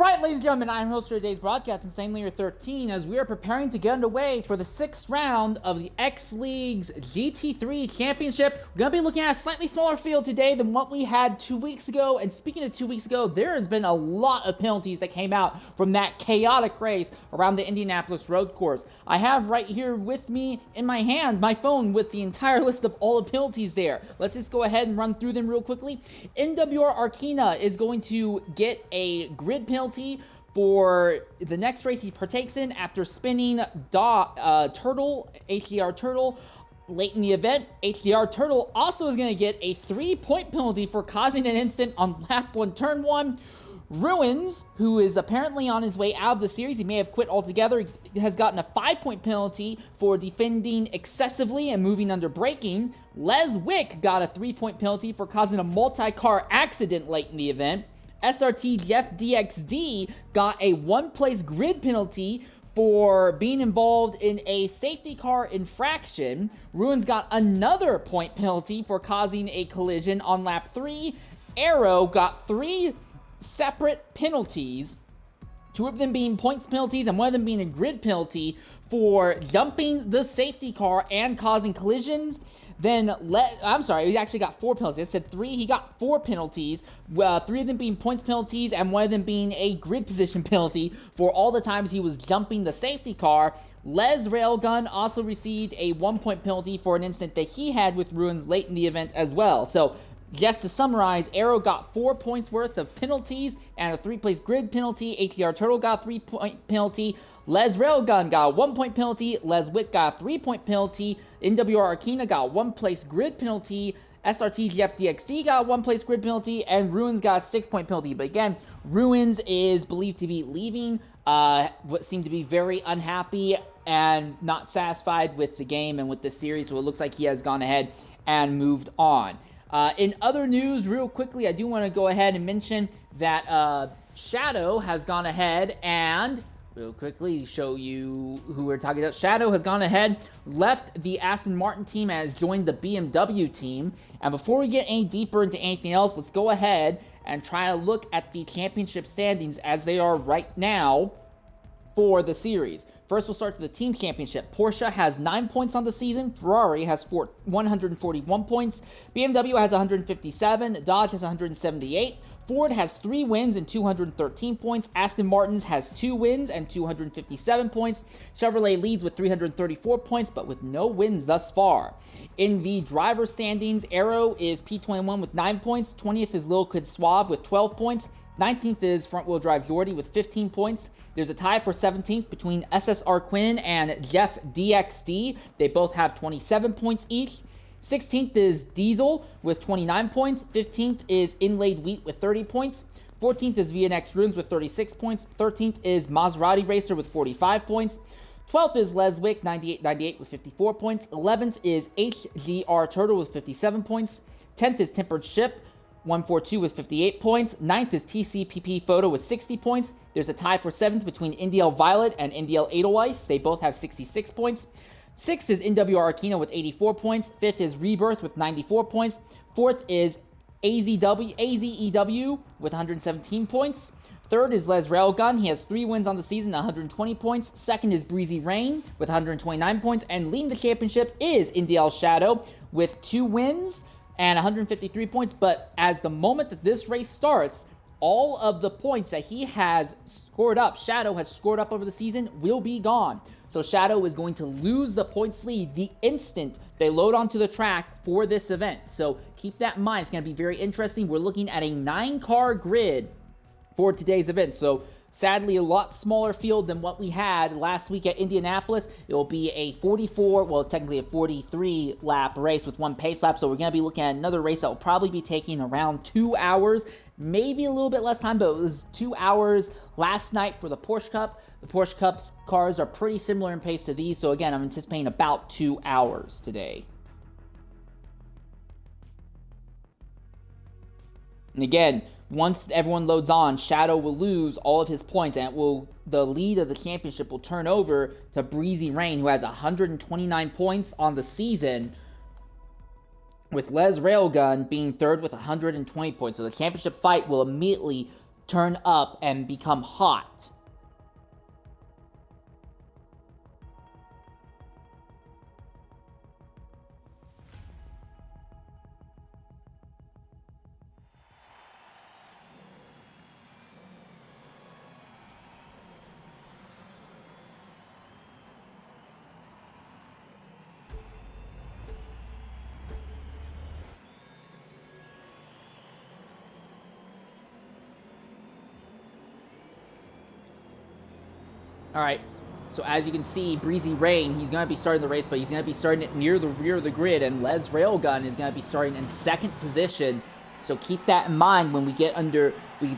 Alright, ladies and gentlemen, I'm host for today's broadcast, Insane Leader 13, as we are preparing to get underway for the 6th round of the X League's GT3 Championship. We're going to be looking at a slightly smaller field today than what we had 2 weeks ago, and speaking of 2 weeks ago, there has been a lot of penalties that came out from that chaotic race around the Indianapolis road course. I have right here with me in my hand, my phone with the entire list of all the penalties there. Let's just go ahead and run through them real quickly. NWR Arkina is going to get a grid penalty for the next race he partakes in after spinning HDR Turtle late in the event. HDR Turtle also is going to get a 3-point penalty for causing an incident on lap 1, turn 1. Ruins, who is apparently on his way out of the series, he may have quit altogether, has gotten a 5-point penalty for defending excessively and moving under braking. Les Wick got a 3-point penalty for causing a multi-car accident late in the event. SRT Jeff DXD got a 1-place grid penalty for being involved in a safety car infraction. Ruins got another point penalty for causing a collision on lap 3. Arrow got 3 separate penalties, 2 of them being points penalties and 1 of them being a grid penalty for jumping the safety car and causing collisions. Then, he actually got 4 penalties. I said 3, he got 4 penalties, 3 of them being points penalties and 1 of them being a grid position penalty for all the times he was jumping the safety car. Les Railgun also received a 1-point penalty for an incident that he had with Ruins late in the event as well. So, just to summarize, Arrow got 4 points worth of penalties and a 3-place grid penalty. HDR Turtle got a 3-point penalty. Les Railgun got a 1-point penalty. Les Wick got a 3-point penalty. NWR Arkina got a 1-place grid penalty. SRT GFDXD got a 1-place grid penalty. And Ruins got a 6-point penalty. But again, Ruins is believed to be leaving. What seemed to be very unhappy and not satisfied with the game and with the series. So it looks like he has gone ahead and moved on. In other news, real quickly, I do want to go ahead and mention that Shadow has gone ahead and, real quickly, show you who we're talking about. Shadow has gone ahead, left the Aston Martin team, and has joined the BMW team. And before we get any deeper into anything else, let's go ahead and try to look at the championship standings as they are right now for the series. First, we'll start to the team championship. Porsche has 9 points on the season. Ferrari has 141 points. BMW has 157. Dodge has 178. Ford has 3 wins and 213 points. Aston Martin's has 2 wins and 257 points. Chevrolet leads with 334 points, but with no wins thus far. In the driver standings, Arrow is P21 with 9 points. 20th is Lil Kid Suave with 12 points. 19th is front-wheel drive Jordy with 15 points. There's a tie for 17th between SSR Quinn and Jeff DXD. They both have 27 points each. 16th is Diesel with 29 points. 15th is Inlaid Wheat with 30 points. 14th is VNX Runes with 36 points. 13th is Maserati Racer with 45 points. 12th is Leswick 98 with 54 points. 11th is HGR Turtle with 57 points. 10th is Tempered Ship 142 with 58 points. 9th is TCPP Photo with 60 points. There's a tie for 7th between NDL Violet and NDL Edelweiss. They both have 66 points. 6th is NWR Arkina with 84 points. 5th is Rebirth with 94 points. 4th is AZEW with 117 points. 3rd is Les Railgun. He has 3 wins on the season, 120 points. 2nd is Breezy Rain with 129 points. And leading the championship is NDL Shadow with 2 wins and 153 points, but at the moment that this race starts, all of the points that he has scored up, Shadow has scored up over the season, will be gone. So Shadow is going to lose the points lead the instant they load onto the track for this event. So keep that in mind. It's going to be very interesting. We're looking at a 9-car grid for today's event. So sadly, a lot smaller field than what we had last week at Indianapolis. It will be a 43 lap race with 1 pace lap. So we're going to be looking at another race that will probably be taking around 2 hours, maybe a little bit less time, but it was 2 hours last night for the Porsche Cup. The Porsche Cup's cars are pretty similar in pace to these. So again, I'm anticipating about 2 hours today. And again, once everyone loads on, Shadow will lose all of his points, and the lead of the championship will turn over to Breezy Rain, who has 129 points on the season, with Les Railgun being 3rd with 120 points. So the championship fight will immediately turn up and become hot. All right, so as you can see, Breezy Rain, he's going to be starting the race, but he's going to be starting it near the rear of the grid, and Les Railgun is going to be starting in second position. So keep that in mind when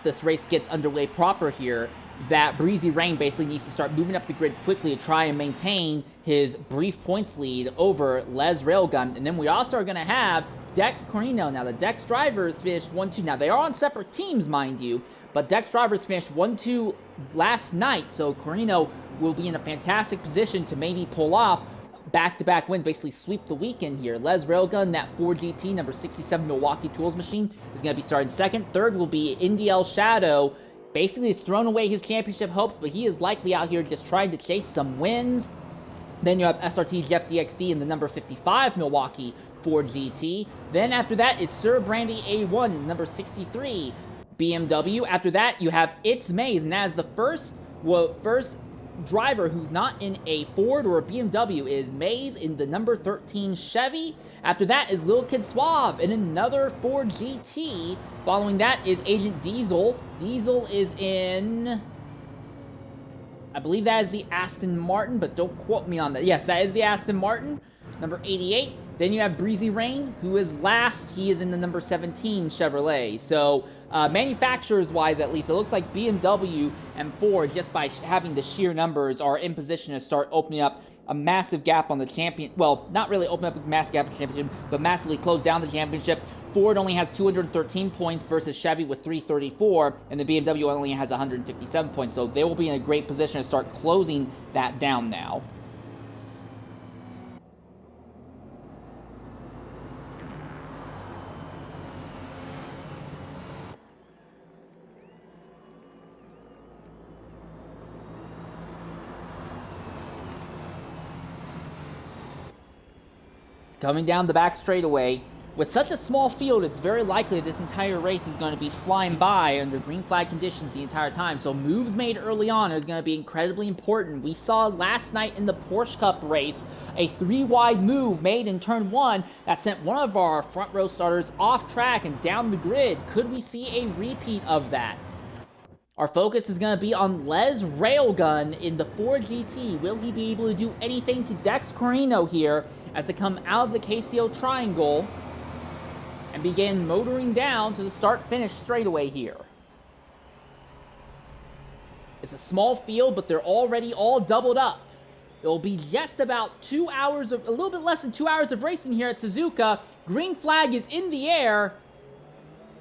this race gets underway proper here, that Breezy Rain basically needs to start moving up the grid quickly to try and maintain his brief points lead over Les Railgun. And then we also are going to have Dex Corino. Now, the Dex drivers finished 1-2. Now, they are on separate teams, mind you, but Dex drivers finished 1-2 last night, so Corino will be in a fantastic position to maybe pull off back-to-back wins, basically sweep the weekend here. Les Railgun, that Ford GT, number 67 Milwaukee Tools machine, is going to be starting second. Third will be Indy El Shadow. Basically, he's thrown away his championship hopes, but he is likely out here just trying to chase some wins. Then you have SRT Jeff DXD in the number 55 Milwaukee Ford GT. Then after that, it's Sir Brandy A1 in number 63 BMW. After that, you have It's Maze, and that is the first driver who's not in a Ford or a BMW is Maze in the number 13 Chevy. After that is Lil Kid Suave in another Ford GT. Following that is Agent Diesel. Diesel is in, I believe that is the Aston Martin, but don't quote me on that. Yes, that is the Aston Martin, number 88. Then you have Breezy Rain, who is last. He is in the number 17 Chevrolet. So manufacturers-wise, at least, it looks like BMW and Ford, just by having the sheer numbers, are in position to start opening up a massive gap on the champion. Well, not really open up a massive gap on the championship, but massively close down the championship. Ford only has 213 points versus Chevy with 334, and the BMW only has 157 points. So they will be in a great position to start closing that down now. Coming down the back straightaway, with such a small field, it's very likely this entire race is going to be flying by under green flag conditions the entire time. So moves made early on is going to be incredibly important. We saw last night in the Porsche Cup race a 3-wide move made in turn 1 that sent one of our front row starters off track and down the grid. Could we see a repeat of that? Our focus is going to be on Les Railgun in the Ford GT. Will he be able to do anything to Dex Corino here as they come out of the KCO triangle and begin motoring down to the start-finish straightaway here? It's a small field, but they're already all doubled up. It'll be just about 2 hours of, a little bit less than 2 hours of racing here at Suzuka. Green flag is in the air.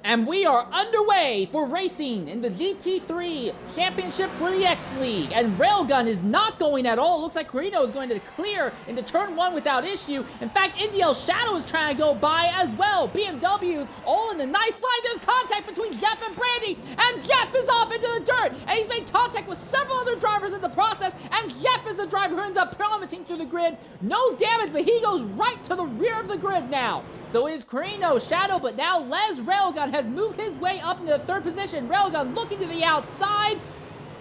And we are underway for racing in the GT3 Championship for the X League. And Railgun is not going at all. It looks like Corino is going to clear into turn 1 without issue. In fact, Indy El Shadow is trying to go by as well. BMWs all in a nice line. There's contact between Jeff and Brandy. And Jeff is off into the dirt. And he's made contact with several other drivers in the process. And Jeff is the driver who ends up plummeting through the grid. No damage, but he goes right to the rear of the grid now. So it is Corino, Shadow, but now Les Railgun has moved his way up into the third position. Railgun looking to the outside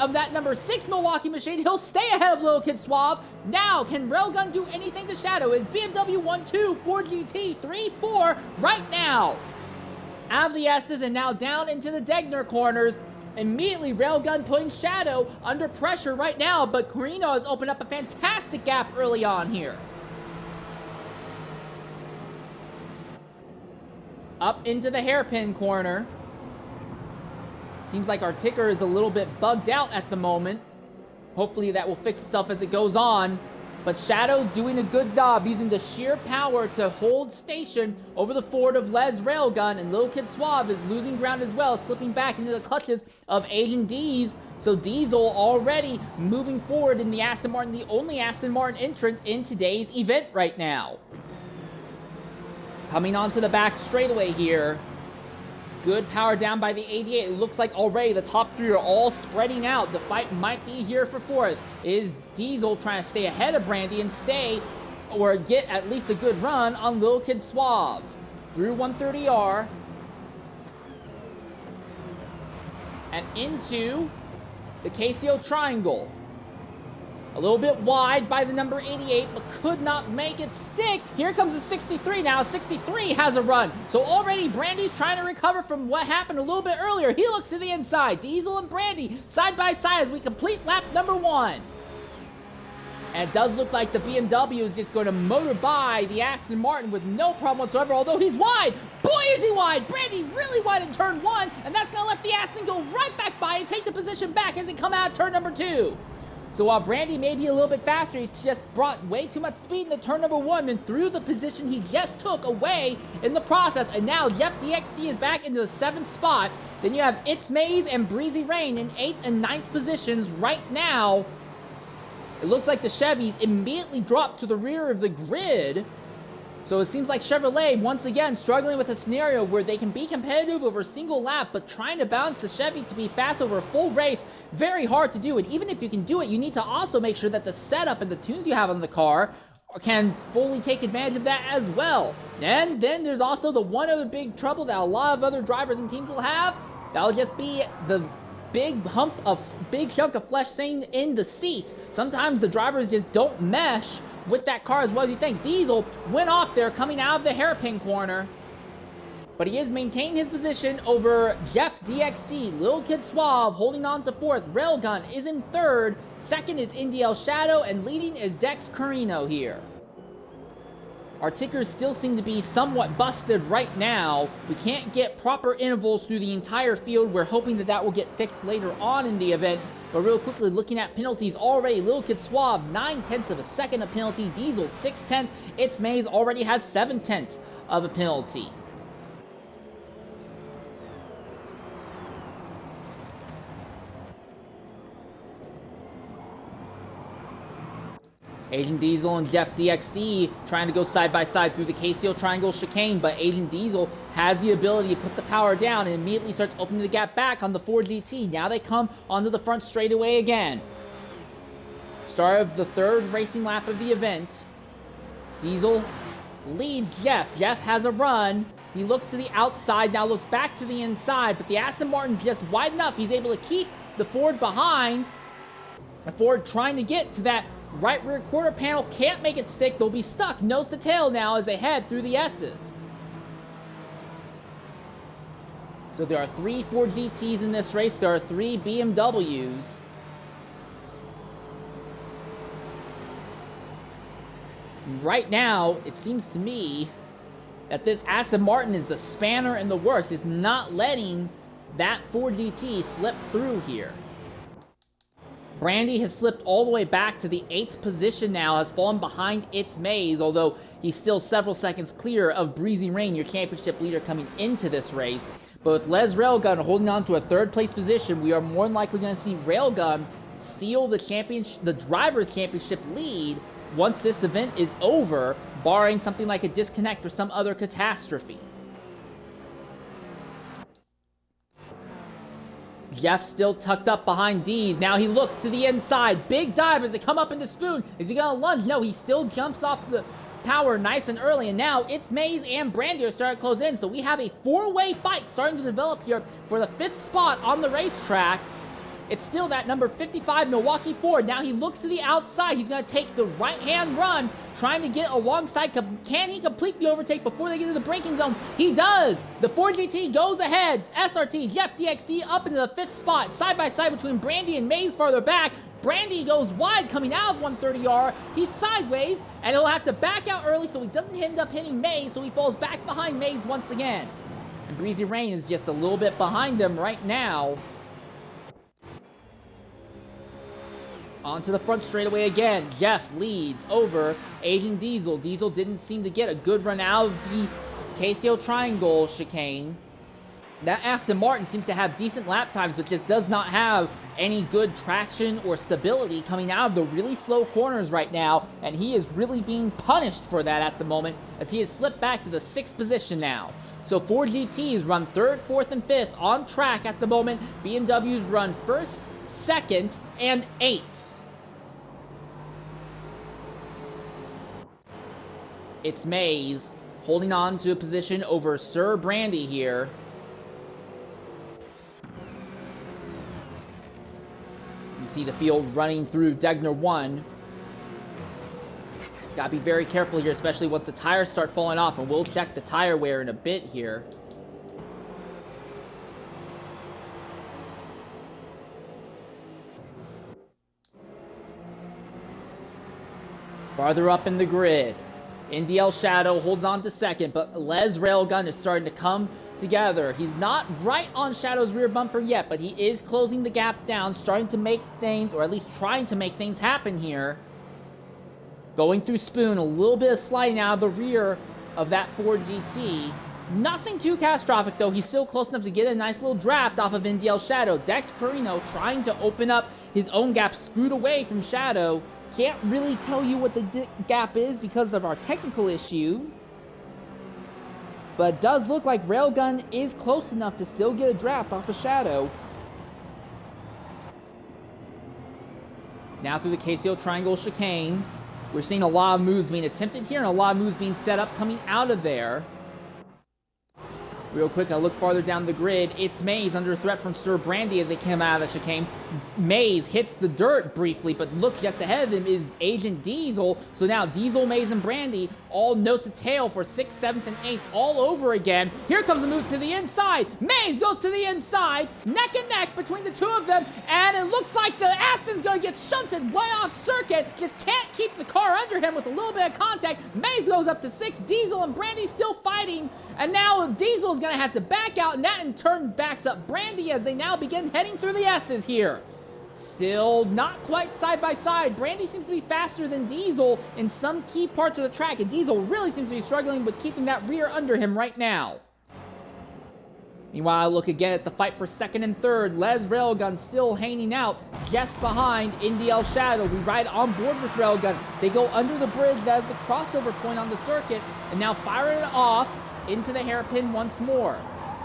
of that number 6 Milwaukee machine. He'll stay ahead of Lil Kid Suave. Now, can Railgun do anything to Shadow? Is BMW 1-2, Ford GT 3-4 right now? Out of the S's and now down into the Degner corners. Immediately, Railgun putting Shadow under pressure right now, but Corino has opened up a fantastic gap early on here. Up into the hairpin corner. Seems like our ticker is a little bit bugged out at the moment. Hopefully that will fix itself as it goes on. But Shadow's doing a good job using the sheer power to hold station over the Ford of Les Railgun, and Lil Kid Suave is losing ground as well, slipping back into the clutches of Agent D's. So Diesel already moving forward in the Aston Martin, the only Aston Martin entrant in today's event right now. Coming onto the back straightaway here. Good power down by the 88. It looks like already the top three are all spreading out. The fight might be here for fourth. Is Diesel trying to stay ahead of Brandy and stay or get at least a good run on Lil Kid Suave? Through 130R. And into the KCO Triangle. A little bit wide by the number 88, but could not make it stick. Here comes the 63 now. 63 has a run. So already Brandy's trying to recover from what happened a little bit earlier. He looks to the inside. Diesel and Brandy side by side as we complete lap number 1. And it does look like the BMW is just going to motor by the Aston Martin with no problem whatsoever, although he's wide. Boy, is he wide. Brandy really wide in turn 1, and that's going to let the Aston go right back by and take the position back as they come out of turn number 2. So while Brandy may be a little bit faster, he just brought way too much speed into turn number 1 and threw the position he just took away in the process. And now Jeff DXD is back into the 7th spot. Then you have It's Maze and Breezy Rain in 8th and 9th positions right now. It looks like the Chevys immediately dropped to the rear of the grid. So it seems like Chevrolet, once again, struggling with a scenario where they can be competitive over a single lap, but trying to balance the Chevy to be fast over a full race, very hard to do. And even if you can do it, you need to also make sure that the setup and the tunes you have on the car can fully take advantage of that as well. And then there's also the one other big trouble that a lot of other drivers and teams will have. That'll just be the big chunk of flesh staying in the seat. Sometimes the drivers just don't mesh with that car as well as you think. Diesel went off there coming out of the hairpin corner, but he is maintaining his position over Jeff DXD. Lil Kid Suave holding on to 4th. Railgun is in 3rd. 2nd is Indy El Shadow, and leading is Dex Carino here. Our tickers still seem to be somewhat busted right now. We can't get proper intervals through the entire field. We're hoping that that will get fixed later on in the event. But real quickly, looking at penalties already, Lil Kid Suave, 9/10 of a second of penalty. Diesel, 6/10. It's Maze already has 7/10 of a penalty. Agent Diesel and Jeff DXD trying to go side by side through the KCO Triangle chicane, but Agent Diesel has the ability to put the power down and immediately starts opening the gap back on the Ford GT. Now they come onto the front straightaway again. Start of the 3rd racing lap of the event. Diesel leads Jeff. Jeff has a run. He looks to the outside, now looks back to the inside, but the Aston Martin's just wide enough. He's able to keep the Ford behind. The Ford trying to get to that right rear quarter panel, can't make it stick. They'll be stuck nose to tail now as they head through the S's. So there are 3 Ford GTs in this race. There are 3 BMWs. Right now, it seems to me that this Aston Martin is the spanner in the works. It's not letting that Ford GT slip through here. Brandy has slipped all the way back to the 8th position now, has fallen behind It's Maze, although he's still several seconds clear of Breezy Rain, your championship leader coming into this race. But with Les Railgun holding on to a 3rd place position, we are more than likely going to see Railgun steal the Drivers' Championship lead once this event is over, barring something like a disconnect or some other catastrophe. Jeff still tucked up behind D's. Now he looks to the inside. Big dive as they come up into Spoon. Is he going to lunge? No, he still jumps off the power nice and early. And now It's Maze and Brandy are starting to close in. So we have a 4-way fight starting to develop here for the 5th spot on the racetrack. It's still that number 55 Milwaukee Ford. Now he looks to the outside. He's going to take the right-hand run, trying to get alongside. Can he complete the overtake before they get to the braking zone? He does. The Ford GT goes ahead. SRT, Jeff DXD up into the 5th spot. Side by side between Brandy and Maze farther back. Brandy goes wide coming out of 130R. He's sideways, and he'll have to back out early so he doesn't end up hitting Maze, so he falls back behind Maze once again. And Breezy Rain is just a little bit behind him right now. Onto the front straightaway again. Jeff leads over Agent Diesel. Diesel didn't seem to get a good run out of the KCO Triangle chicane. That Aston Martin seems to have decent lap times, but just does not have any good traction or stability coming out of the really slow corners right now, and he is really being punished for that at the moment as he has slipped back to the 6th position now. So Ford GTs run 3rd, 4th, and 5th on track at the moment. BMWs run 1st, 2nd, and 8th. It's Mays holding on to a position over Sir Brandy here. You see the field running through Degner 1. Gotta be very careful here, especially once the tires start falling off, and we'll check the tire wear in a bit here. Farther up in the grid, NDL Shadow holds on to 2nd, but Les Railgun is starting to come together. He's not right on Shadow's rear bumper yet, but he is closing the gap down, starting to make things, or at least trying to make things happen here. Going through Spoon, a little bit of sliding out of the rear of that Ford GT. Nothing too catastrophic, though. He's still close enough to get a nice little draft off of NDL Shadow. Dex Carino trying to open up his own gap, screwed away from Shadow. Can't really tell you what the gap is because of our technical issue. But it does look like Railgun is close enough to still get a draft off of Shadow. Now through the KCO Triangle Chicane. We're seeing a lot of moves being attempted here and a lot of moves being set up coming out of there. Real quick, I look farther down the grid. It's Mays under threat from Sir Brandy as they come out of the chicane. Mays hits the dirt briefly, but look, just ahead of him is Agent Diesel. So now Diesel, Mays, and Brandy all nose to tail for 6th, 7th, and 8th all over again. Here comes a move to the inside. Mays goes to the inside, neck and neck between the two of them, and it looks like the Aston's going to get shunted way off circuit. Just can't keep the car under him with a little bit of contact. Mays goes up to 6th. Diesel and Brandy still fighting, and now Diesel's going to have to back out, and that in turn backs up Brandy as they now begin heading through the S's here. Still not quite side by side. Brandy seems to be faster than Diesel in some key parts of the track, and Diesel really seems to be struggling with keeping that rear under him right now. Meanwhile, look again at the fight for 2nd and 3rd. Les Railgun still hanging out just behind NDL Shadow. We ride on board with Railgun. They go under the bridge. That is the crossover point on the circuit, and now fire it off into the hairpin once more.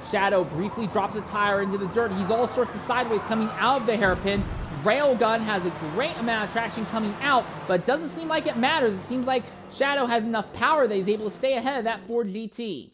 Shadow briefly drops a tire into the dirt. He's all sorts of sideways coming out of the hairpin. Railgun has a great amount of traction coming out, but it doesn't seem like it matters. It seems like Shadow has enough power that he's able to stay ahead of that Ford GT.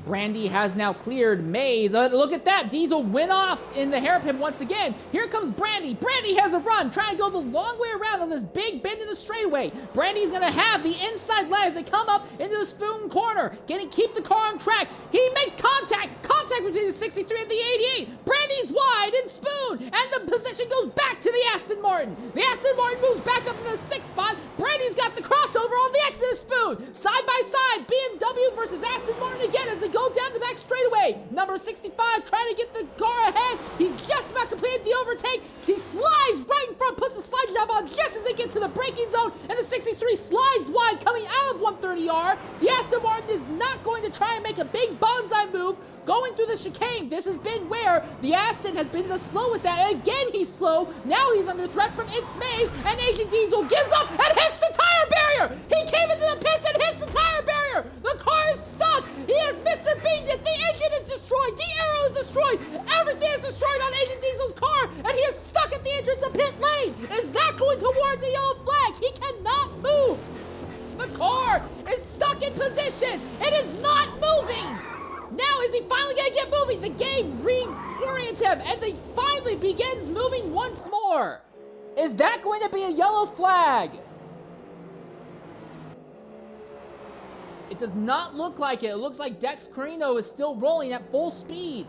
Brandy has now cleared Mays. Look at that. Diesel went off in the hairpin once again. Here comes Brandy. Brandy has a run, trying to go the long way around on this big bend in the straightaway. Brandy's going to have the inside legs that come up into the Spoon corner. Can he keep the car on track? He makes contact. Contact between the 63 and the 88. Brandy's wide in Spoon, and the position goes back to the Aston Martin. The Aston Martin moves back up into the 6th spot. Brandy's got the crossover on the exit of Spoon. Side by side, BMW versus Aston Martin again as they go down the back straightaway. Number 65 trying to get the car ahead. He's just about completed the overtake. He slides right in front, puts the slide job on just as they get to the braking zone, and the 63 slides wide coming out of 130R. The Aston Martin is not going to try and make a big bonsai move going through the chicane. This has been where the Aston has been the slowest at, and again he's slow. Now he's under threat from It's Mays, and Agent Diesel gives up and hits the tire barrier. He came into the pits and hits the tire barrier. The car is stuck. He has Mr. Bean. The engine is destroyed. The aero is destroyed. Everything is destroyed on Agent Diesel's car, and he is stuck at the entrance of pit lane. Is that going towards the yellow flag? He cannot move. The car is stuck in position. It is not moving. Now is he finally going to get moving? The game reorients him, and he finally begins moving once more. Is that going to be a yellow flag? It does not look like it. It looks like Dex Carino is still rolling at full speed.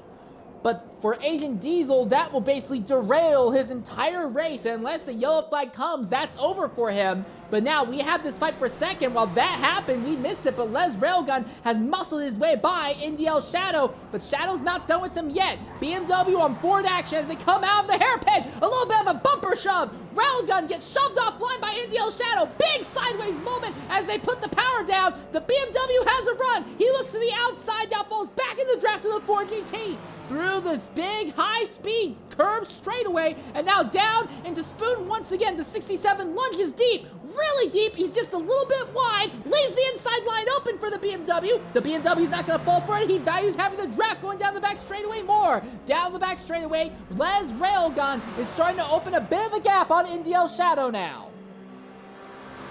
But for Agent Diesel, that will basically derail his entire race. And unless a yellow flag comes, that's over for him. But now we have this fight for 2nd. While that happened, we missed it. But Les Railgun has muscled his way by NDL Shadow. But Shadow's not done with him yet. BMW on forward action as they come out of the hairpin. A little bit of a bumper shove. Railgun gets shoved offline by NDL Shadow. Big sideways moment as they put the power down. The BMW has a run. He looks to the outside, now falls back in the draft of the Ford GT. Through this big high-speed curve straightaway, and now down into Spoon once again. The 67 lunges deep, really deep. He's just a little bit wide, leaves the inside line open for the BMW. The BMW's not gonna fall for it. He values having the draft going down the back straightaway more. Down the back straightaway, Les Railgun is starting to open a bit of a gap on Indy El Shadow now.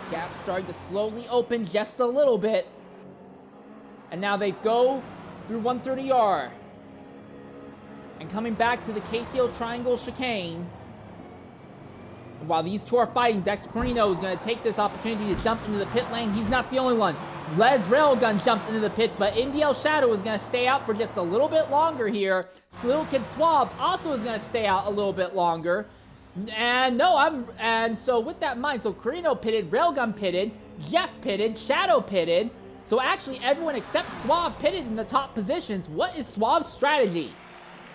Gap starting to slowly open just a little bit. And now they go through 130R. And coming back to the KCO Triangle Chicane. And while these two are fighting, Dex Carino is going to take this opportunity to jump into the pit lane. He's not the only one. Les Railgun jumps into the pits, but Indy El Shadow is going to stay out for just a little bit longer here. Little Kid Suave also is going to stay out a little bit longer. And so with that in mind, so Carino pitted, Railgun pitted, Jeff pitted, Shadow pitted. So actually everyone except Suave pitted in the top positions. What is Suave's strategy?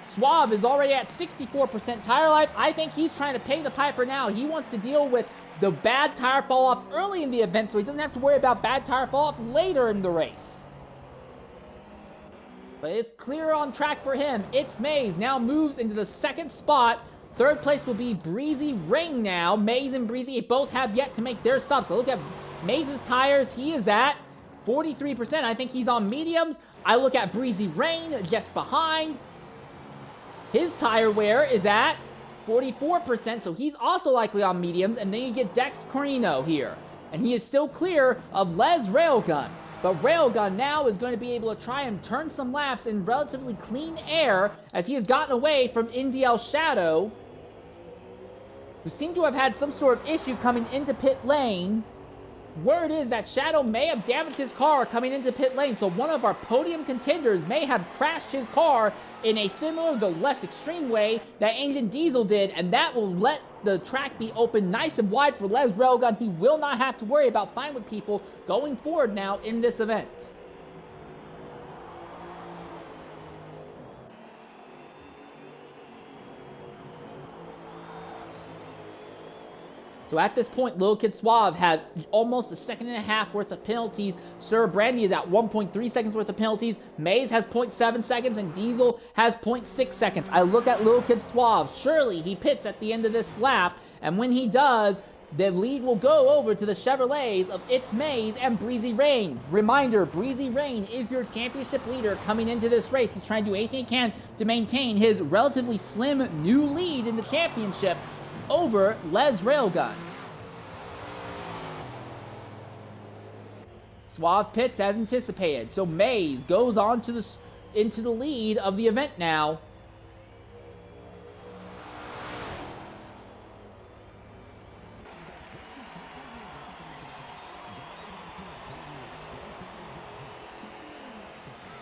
Suave is already at 64% tire life. I think he's trying to pay the piper now. He wants to deal with the bad tire fall off early in the event so he doesn't have to worry about bad tire fall off later in the race. But it's clear on track for him. It's Maze now moves into the second spot. Third place will be Breezy Rain now. Maze and Breezy both have yet to make their subs. So look at Maze's tires. He is at 43%. I think he's on mediums. I look at Breezy Rain just behind. His tire wear is at 44%, so he's also likely on mediums. And then you get Dex Carino here. And he is still clear of Les Railgun. But Railgun now is going to be able to try and turn some laps in relatively clean air as he has gotten away from Indy El Shadow, who seemed to have had some sort of issue coming into pit lane. Word is that Shadow may have damaged his car coming into pit lane, so one of our podium contenders may have crashed his car in a similar though less extreme way that Engine Diesel did, and that will let the track be open nice and wide for Les Railgun. He will not have to worry about fighting with people going forward now in this event. So at this point, Lil Kid Suave has almost a second and a half worth of penalties. Sir Brandy is at 1.3 seconds worth of penalties. Maze has 0.7 seconds, and Diesel has 0.6 seconds. I look at Lil Kid Suave. Surely he pits at the end of this lap, and when he does, the lead will go over to the Chevrolets of It's Maze and Breezy Rain. Reminder, Breezy Rain is your championship leader coming into this race. He's trying to do anything he can to maintain his relatively slim new lead in the championship over Les Railgun. Suave pits as anticipated, so Maze goes on to into the lead of the event now.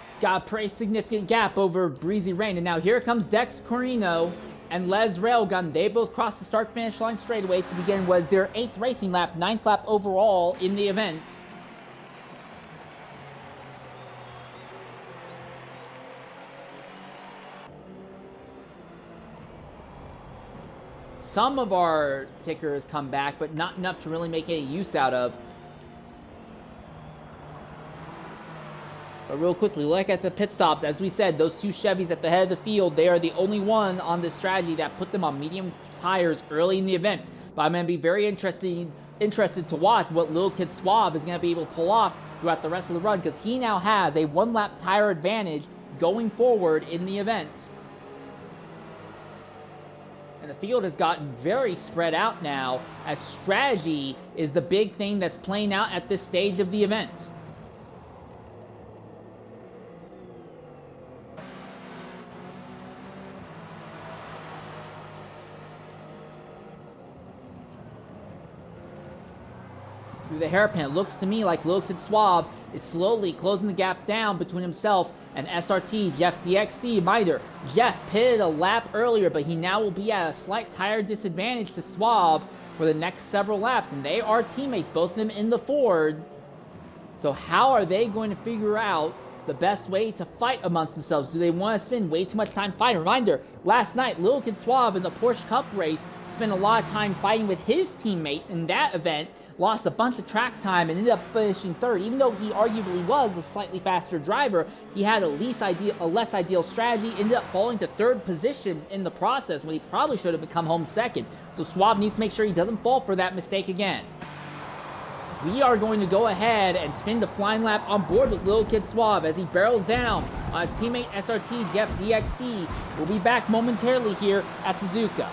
It's got a pretty significant gap over Breezy Rain, and now here comes Dex Carino and Les Railgun. They both crossed the start-finish line straightaway to begin was their 8th racing lap, 9th lap overall in the event. Some of our tickers come back, but not enough to really make any use out of. But real quickly, look at the pit stops. As we said, those two Chevys at the head of the field, they are the only one on this strategy that put them on medium tires early in the event. But I'm going to be very interested to watch what Lil Kid Suave is going to be able to pull off throughout the rest of the run, because he now has a 1-lap tire advantage going forward in the event. And the field has gotten very spread out now, as strategy is the big thing that's playing out at this stage of the event. Through the hairpin, it looks to me like Lil Kid Suave is slowly closing the gap down between himself and SRT, Jeff DXD. Reminder, Jeff pitted a lap earlier, but he now will be at a slight tire disadvantage to Suave for the next several laps, and they are teammates, both of them in the Ford. So how are they going to figure out the best way to fight amongst themselves. Do they want to spend way too much time fighting? Reminder, last night, Lil Kid Suave in the Porsche Cup race spent a lot of time fighting with his teammate in that event, lost a bunch of track time, and ended up finishing third. Even though he arguably was a slightly faster driver, he had a less ideal strategy, ended up falling to third position in the process when he probably should have come home second. So Suave needs to make sure he doesn't fall for that mistake again. We are going to go ahead and spin the flying lap on board with Lil Kid Suave as he barrels down on his teammate SRT Jeff DXD. We'll be back momentarily here at Suzuka.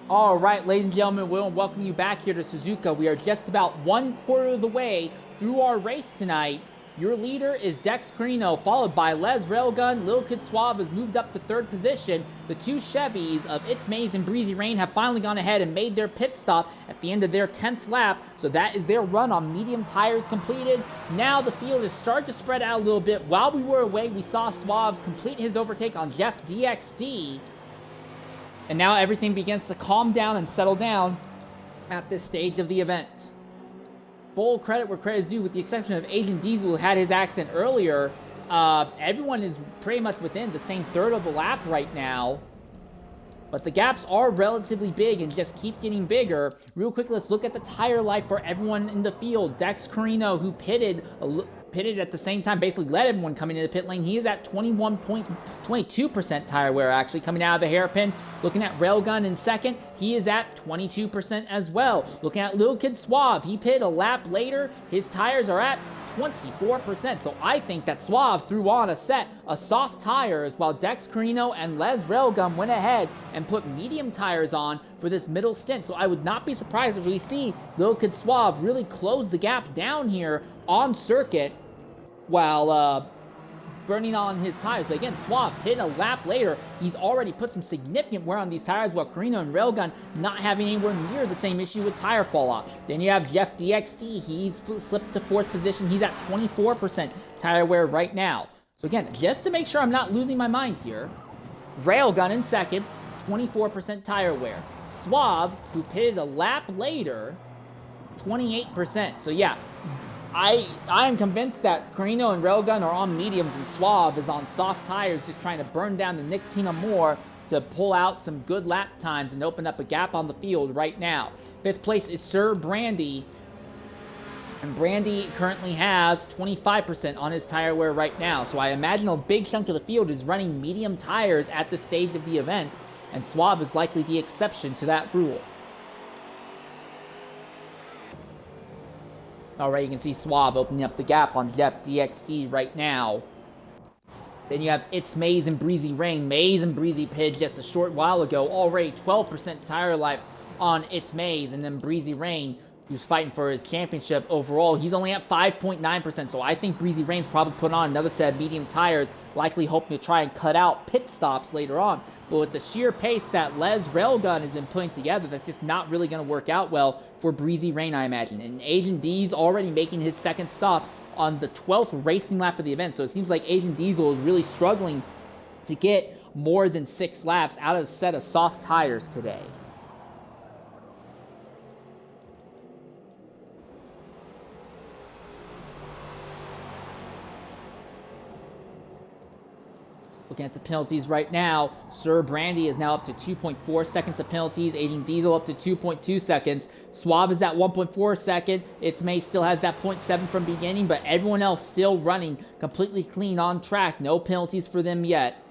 All right, ladies and gentlemen, we'll welcome you back here to Suzuka. We are just about 1/4 of the way through our race tonight. Your leader is Dex Carino, followed by Les Railgun. Lil Kid Suave has moved up to third position. The two Chevys of It's Maze and Breezy Rain have finally gone ahead and made their pit stop at the end of their 10th lap. So that is their run on medium tires completed. Now the field has started to spread out a little bit. While we were away, we saw Suave complete his overtake on Jeff DXD. And now everything begins to calm down and settle down at this stage of the event. Full credit where credit is due, with the exception of Agent Diesel, who had his accident earlier. Everyone is pretty much within the same third of the lap right now. But the gaps are relatively big and just keep getting bigger. Real quick, let's look at the tire life for everyone in the field. Dex Carino, who pitted at the same time, basically led everyone coming into the pit lane. He is at 22% tire wear, actually, coming out of the hairpin. Looking at Railgun in second, he is at 22% as well. Looking at Lil Kid Suave, he pitted a lap later. His tires are at 24%. So I think that Suave threw on a set of soft tires while Dex Carino and Les Railgun went ahead and put medium tires on for this middle stint. So I would not be surprised if we see Lil Kid Suave really close the gap down here on circuit while burning on his tires. But again, Suave pitted a lap later. He's already put some significant wear on these tires, while Carino and Railgun not having anywhere near the same issue with tire fall off. Then you have Jeff DXD. He's slipped to fourth position. He's at 24% tire wear right now. So again, just to make sure I'm not losing my mind here, Railgun in second, 24% tire wear. Suave, who pitted a lap later, 28%. So yeah, I am convinced that Carino and Railgun are on mediums and Suave is on soft tires, just trying to burn down the nicotine more to pull out some good lap times and open up a gap on the field right now. Fifth place is Sir Brandy, and Brandy currently has 25% on his tire wear right now. So I imagine a big chunk of the field is running medium tires at this stage of the event, and Suave is likely the exception to that rule. Alright, you can see Suave opening up the gap on Jeff DXT right now. Then you have It's Maze and Breezy Rain. Maze and Breezy pitched just a short while ago. Already 12% tire life on It's Maze. And then Breezy Rain, who's fighting for his championship overall, he's only at 5.9%. So I think Breezy Rain's probably put on another set of medium tires, likely hoping to try and cut out pit stops later on. But with the sheer pace that Les Railgun has been putting together, that's just not really going to work out well for Breezy Rain, I imagine. And Agent D's already making his second stop on the 12th racing lap of the event. So it seems like Agent Diesel is really struggling to get more than 6 laps out of a set of soft tires today. Looking at the penalties right now, Sir Brandy is now up to 2.4 seconds of penalties. Agent Diesel up to 2.2 seconds. Suave is at 1.4 second. It's May still has that 0.7 from beginning, but everyone else still running completely clean on track. No penalties for them yet.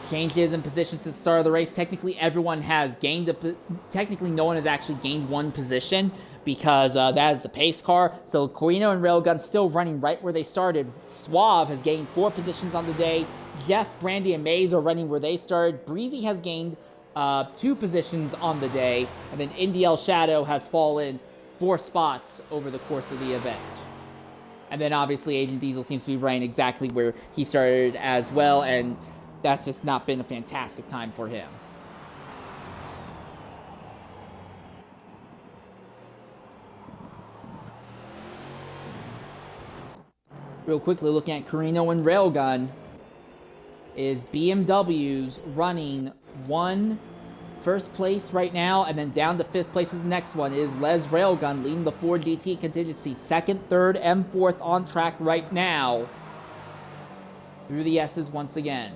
Changes in positions since the start of the race. Technically, everyone has gained technically, no one has actually gained one position because that is the pace car. So Corino and Railgun still running right where they started. Suave has gained 4 positions on the day. Jeff, Brandy, and Maze are running where they started. Breezy has gained 2 positions on the day. And then NDL Shadow has fallen 4 spots over the course of the event. And then obviously Agent Diesel seems to be running exactly where he started as well. And that's just not been a fantastic time for him. Real quickly, looking at Carino and Railgun, is BMW's running 1 first place right now, and then down to 5th place is the next one, is Les Railgun leading the Ford GT contingency. 2nd, 3rd, and 4th on track right now through the S's once again.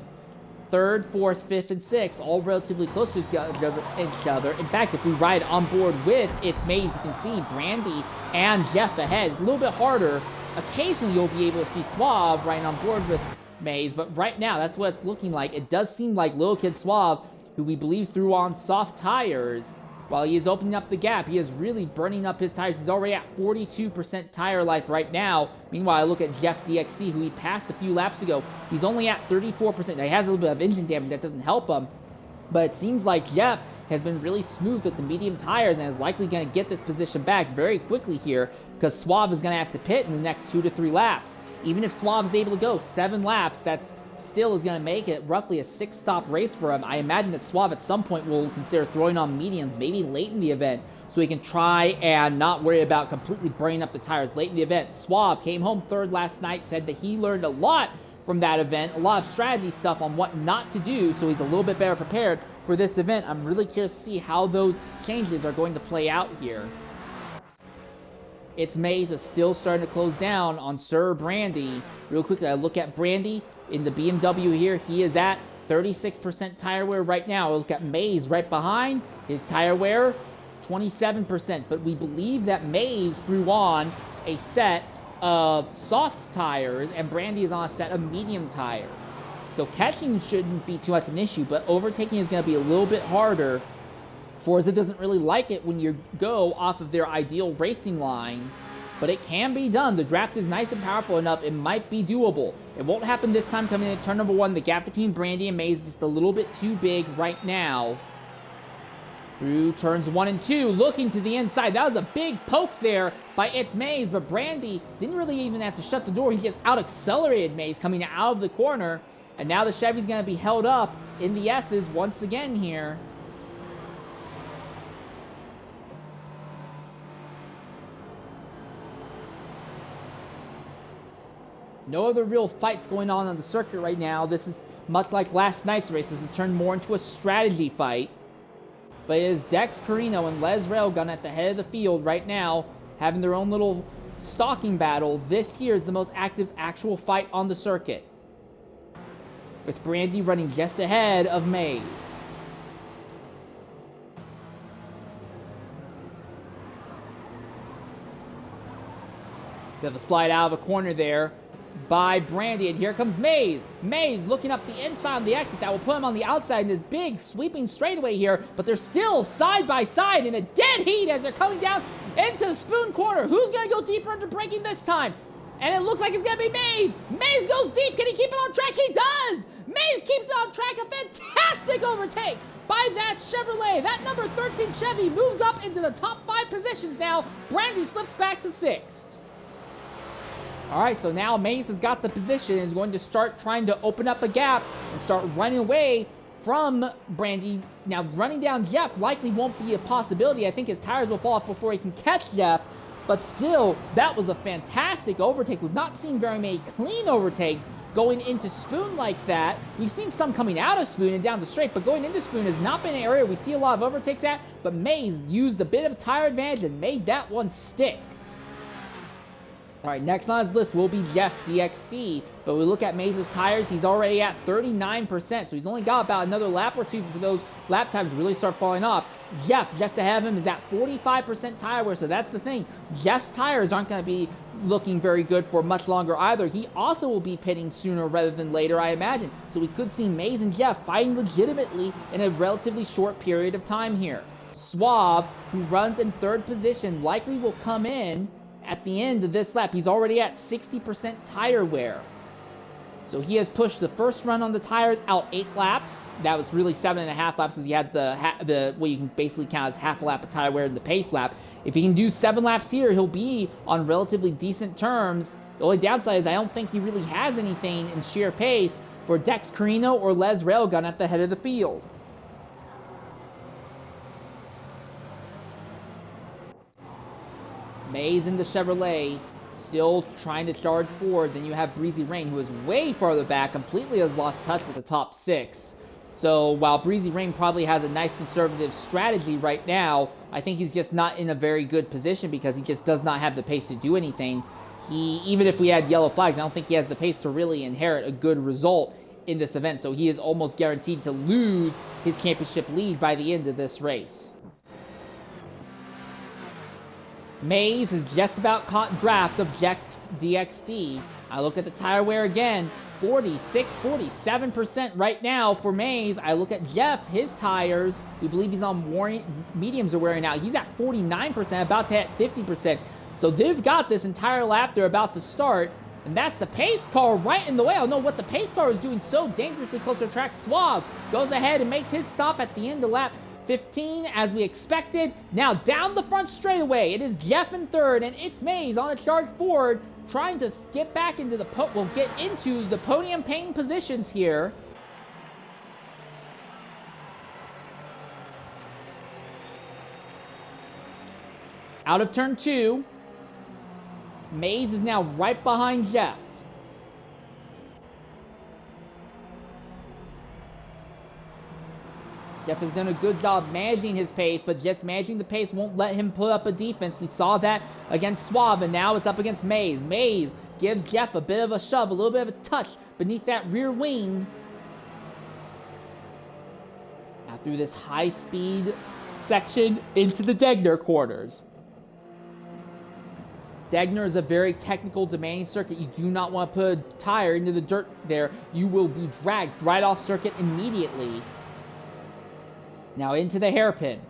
3rd, 4th, 5th, and 6th, all relatively close to each other. In fact, if we ride on board with It's Maze, you can see Brandy and Jeff ahead. It's a little bit harder. Occasionally, you'll be able to see Suave riding on board with Maze, but right now, that's what it's looking like. It does seem like Little Kid Suave, who we believe threw on soft tires, while he is opening up the gap, he is really burning up his tires. He's already at 42% tire life right now. Meanwhile, I look at Jeff DXC, who he passed a few laps ago. He's only at 34%. Now, he has a little bit of engine damage. That doesn't help him. But it seems like Jeff has been really smooth with the medium tires and is likely going to get this position back very quickly here because Suave is going to have to pit in the next 2 to 3 laps. Even if Suave is able to go 7 laps, that's still is going to make it roughly a 6-stop race for him. I imagine that Suave at some point will consider throwing on mediums, maybe late in the event, so he can try and not worry about completely burning up the tires late in the event. Suave came home 3rd last night, said that he learned a lot from that event, a lot of strategy stuff on what not to do, so he's a little bit better prepared for this event. I'm really curious to see how those changes are going to play out here. It's Maze is still starting to close down on Sir Brandy. Real quickly, I look at Brandy in the BMW here. He is at 36% tire wear right now. I look at Maze right behind. His tire wear, 27%. But we believe that Maze threw on a set of soft tires and Brandy is on a set of medium tires. So catching shouldn't be too much of an issue, but overtaking is going to be a little bit harder. Forza doesn't really like it when you go off of their ideal racing line, but it can be done. The draft is nice and powerful enough. It might be doable. It won't happen this time coming into turn number 1. The gap between Brandy and Maze is just a little bit too big right now. Through turns 1 and 2, looking to the inside. That was a big poke there by It's Maze, but Brandy didn't really even have to shut the door. He just out-accelerated Maze coming out of the corner, and now the Chevy's going to be held up in the S's once again here. No other real fights going on the circuit right now. This is much like last night's race. This has turned more into a strategy fight. But it is Dex Carino and Les Railgun at the head of the field right now, having their own little stalking battle. This here is the most active actual fight on the circuit, with Brandy running just ahead of Maze. We have a slide out of a corner there by Brandy, and here comes Maze. Maze looking up the inside of the exit. That will put him on the outside in this big sweeping straightaway here, but they're still side by side in a dead heat as they're coming down into the Spoon corner. Who's going to go deeper into braking this time? And it looks like it's going to be Mays. Mays goes deep. Can he keep it on track? He does. Mays keeps it on track. A fantastic overtake by that Chevrolet. That number 13 Chevy moves up into the top 5 positions now. Brandy slips back to 6th. All right, so now Mays has got the position and is going to start trying to open up a gap and start running away from Brandy. Now, running down Jeff likely won't be a possibility. I think his tires will fall off before he can catch Jeff. But still, that was a fantastic overtake. We've not seen very many clean overtakes going into Spoon like that. We've seen some coming out of Spoon and down the straight, but going into Spoon has not been an area we see a lot of overtakes at. But Mays used a bit of tire advantage and made that one stick. All right, next on his list will be Jeff DXD, but we look at Mays' tires, he's already at 39%, so he's only got about another lap or two before those lap times really start falling off. Jeff, just ahead of him, is at 45% tire wear, so that's the thing. Jeff's tires aren't going to be looking very good for much longer either. He also will be pitting sooner rather than later, I imagine, so we could see Mays and Jeff fighting legitimately in a relatively short period of time here. Suave, who runs in 3rd position, likely will come in at the end of this lap. He's already at 60% tire wear. So he has pushed the first run on the tires out 8 laps. That was really 7.5 laps because he had the what you can basically count as half a lap of tire wear in the pace lap. If he can do 7 laps here, he'll be on relatively decent terms. The only downside is I don't think he really has anything in sheer pace for Dex Carino or Les Railgun at the head of the field. Mays in the Chevrolet, still trying to charge forward. Then you have Breezy Rain, who is way farther back, completely has lost touch with the top 6. So while Breezy Rain probably has a nice conservative strategy right now, I think he's just not in a very good position because he just does not have the pace to do anything. Even if we had yellow flags, I don't think he has the pace to really inherit a good result in this event. So he is almost guaranteed to lose his championship lead by the end of this race. Mays is just about caught draft of Jeff DXD. I look at the tire wear again, 47% right now for Mays. I look at Jeff, his tires, we believe he's on mediums are wearing out. He's at 49%, about to hit 50%. So they've got this entire lap they're about to start, and that's the pace car right in the way. I don't know what the pace car is doing so dangerously close to the track. Suave goes ahead and makes his stop at the end of lap 15, as we expected. Now down the front straightaway, it is Jeff in 3rd, and it's Mays on a charge forward, trying to get back into the get into the podium paying positions here. Out of turn 2, Mays is now right behind Jeff. Jeff has done a good job managing his pace, but just managing the pace won't let him put up a defense. We saw that against Suave, and now it's up against Mays. Mays gives Jeff a bit of a shove, a little bit of a touch beneath that rear wing. Now through this high-speed section into the Degner corners. Degner is a very technical, demanding circuit. You do not want to put a tire into the dirt there. You will be dragged right off circuit immediately. Now into the hairpin.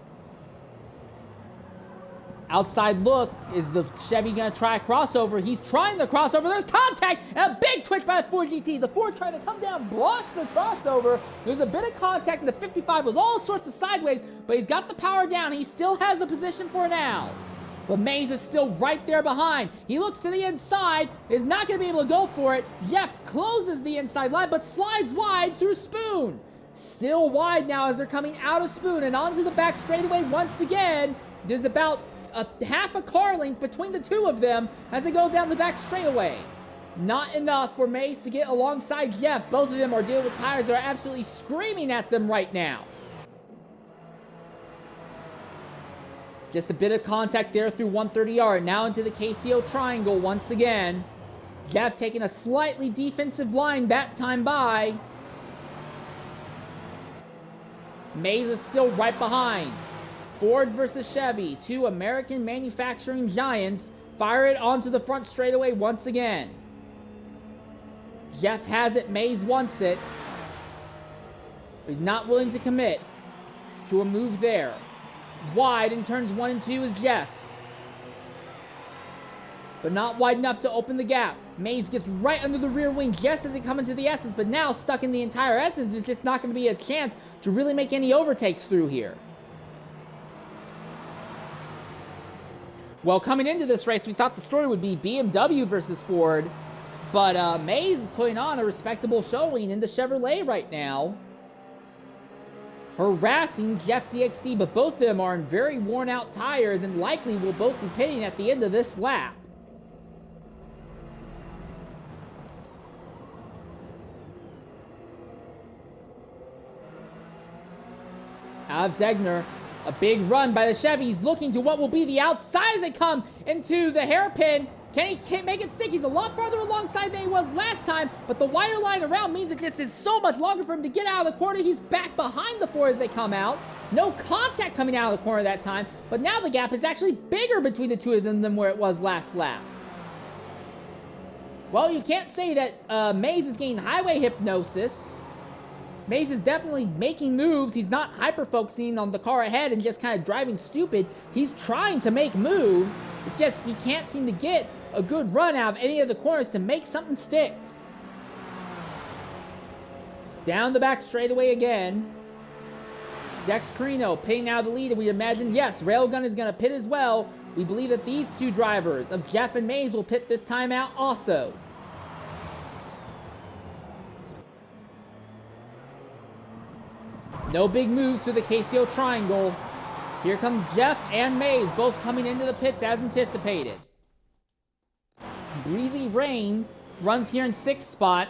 Outside look. Is the Chevy going to try a crossover? He's trying the crossover. There's contact and a big twitch by the Ford GT. The Ford trying to come down, block the crossover. There's a bit of contact, and the 55 was all sorts of sideways, but he's got the power down. He still has the position for now. But Mays is still right there behind. He looks to the inside, is not going to be able to go for it. Jeff closes the inside line, but slides wide through Spoon. Still wide now as they're coming out of Spoon and onto the back straightaway once again. There's about a half a car length between the two of them as they go down the back straightaway. Not enough for Mays to get alongside Jeff. Both of them are dealing with tires that are absolutely screaming at them right now. Just a bit of contact there through 130R. Now into the KCO triangle once again. Jeff taking a slightly defensive line that time by. Mays is still right behind. Ford versus Chevy, 2 American manufacturing giants, fire it onto the front straightaway once again. Jeff has it, Mays wants it. He's not willing to commit to a move there. Wide in turns 1 and 2 is Jeff. but not wide enough to open the gap. Mays gets right under the rear wing just as they come into the S's, but now stuck in the entire S's, there's just not going to be a chance to really make any overtakes through here. Well, coming into this race, we thought the story would be BMW versus Ford, but Mays is putting on a respectable showing in the Chevrolet right now, harassing Jeff DXD, but both of them are in very worn out tires and likely will both be pitting at the end of this lap. Out of Degner, a big run by the Chevys, looking to what will be the outside as they come into the hairpin. Can he make it stick? He's a lot farther alongside than he was last time, but the wider line around means it just is so much longer for him to get out of the corner. He's back behind the four as they come out. No contact coming out of the corner that time, but now the gap is actually bigger between the two of them than where it was last lap. Well, you can't say that Mays is getting highway hypnosis. Mays is definitely making moves. He's not hyper-focusing on the car ahead and just kind of driving stupid. He's trying to make moves. It's just he can't seem to get a good run out of any of the corners to make something stick. Down the back straightaway again. Dex Carino pitting out of the lead, and we imagine, yes, Railgun is going to pit as well. We believe that these two drivers of Jeff and Mays will pit this time out also. No big moves through the KCO triangle. Here comes Jeff and Mays, both coming into the pits as anticipated. Breezy Rain runs here in 6th spot.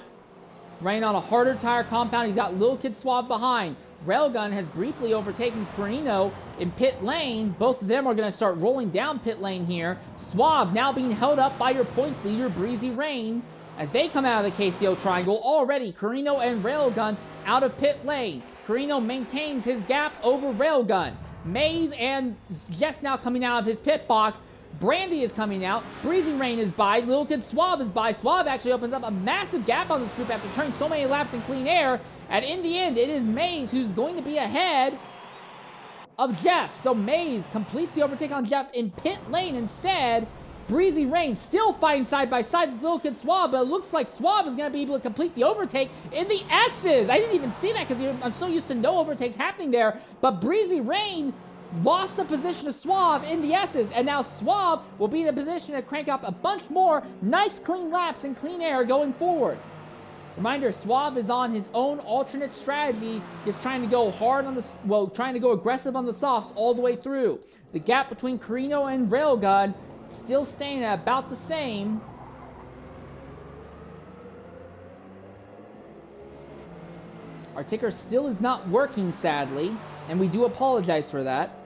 Rain on a harder tire compound. He's got Lil Kid Suave behind. Railgun has briefly overtaken Carino in pit lane. Both of them are going to start rolling down pit lane here. Suave now being held up by your points leader, Breezy Rain. As they come out of the KCO triangle, already Carino and Railgun out of pit lane. Carino maintains his gap over Railgun. Mays and just now coming out of his pit box. Brandy is coming out. Breezy Rain is by. Lil Kid Suave is by. Suave actually opens up a massive gap on this group after turning so many laps in clean air. And in the end, it is Mays who's going to be ahead of Jeff. So Mays completes the overtake on Jeff in pit lane instead. Breezy Rain still fighting side by side with Lil Kid Suave, but it looks like Suave is going to be able to complete the overtake in the S's. I didn't even see that because I'm so used to no overtakes happening there. But Breezy Rain lost the position to Suave in the S's, and now Suave will be in a position to crank up a bunch more nice clean laps in clean air going forward. Reminder, Suave is on his own alternate strategy, just trying to go hard on the, trying to go aggressive on the softs all the way through. The gap between Carino and Railgun still staying at about the same. Our ticker still is not working, sadly, and we do apologize for that.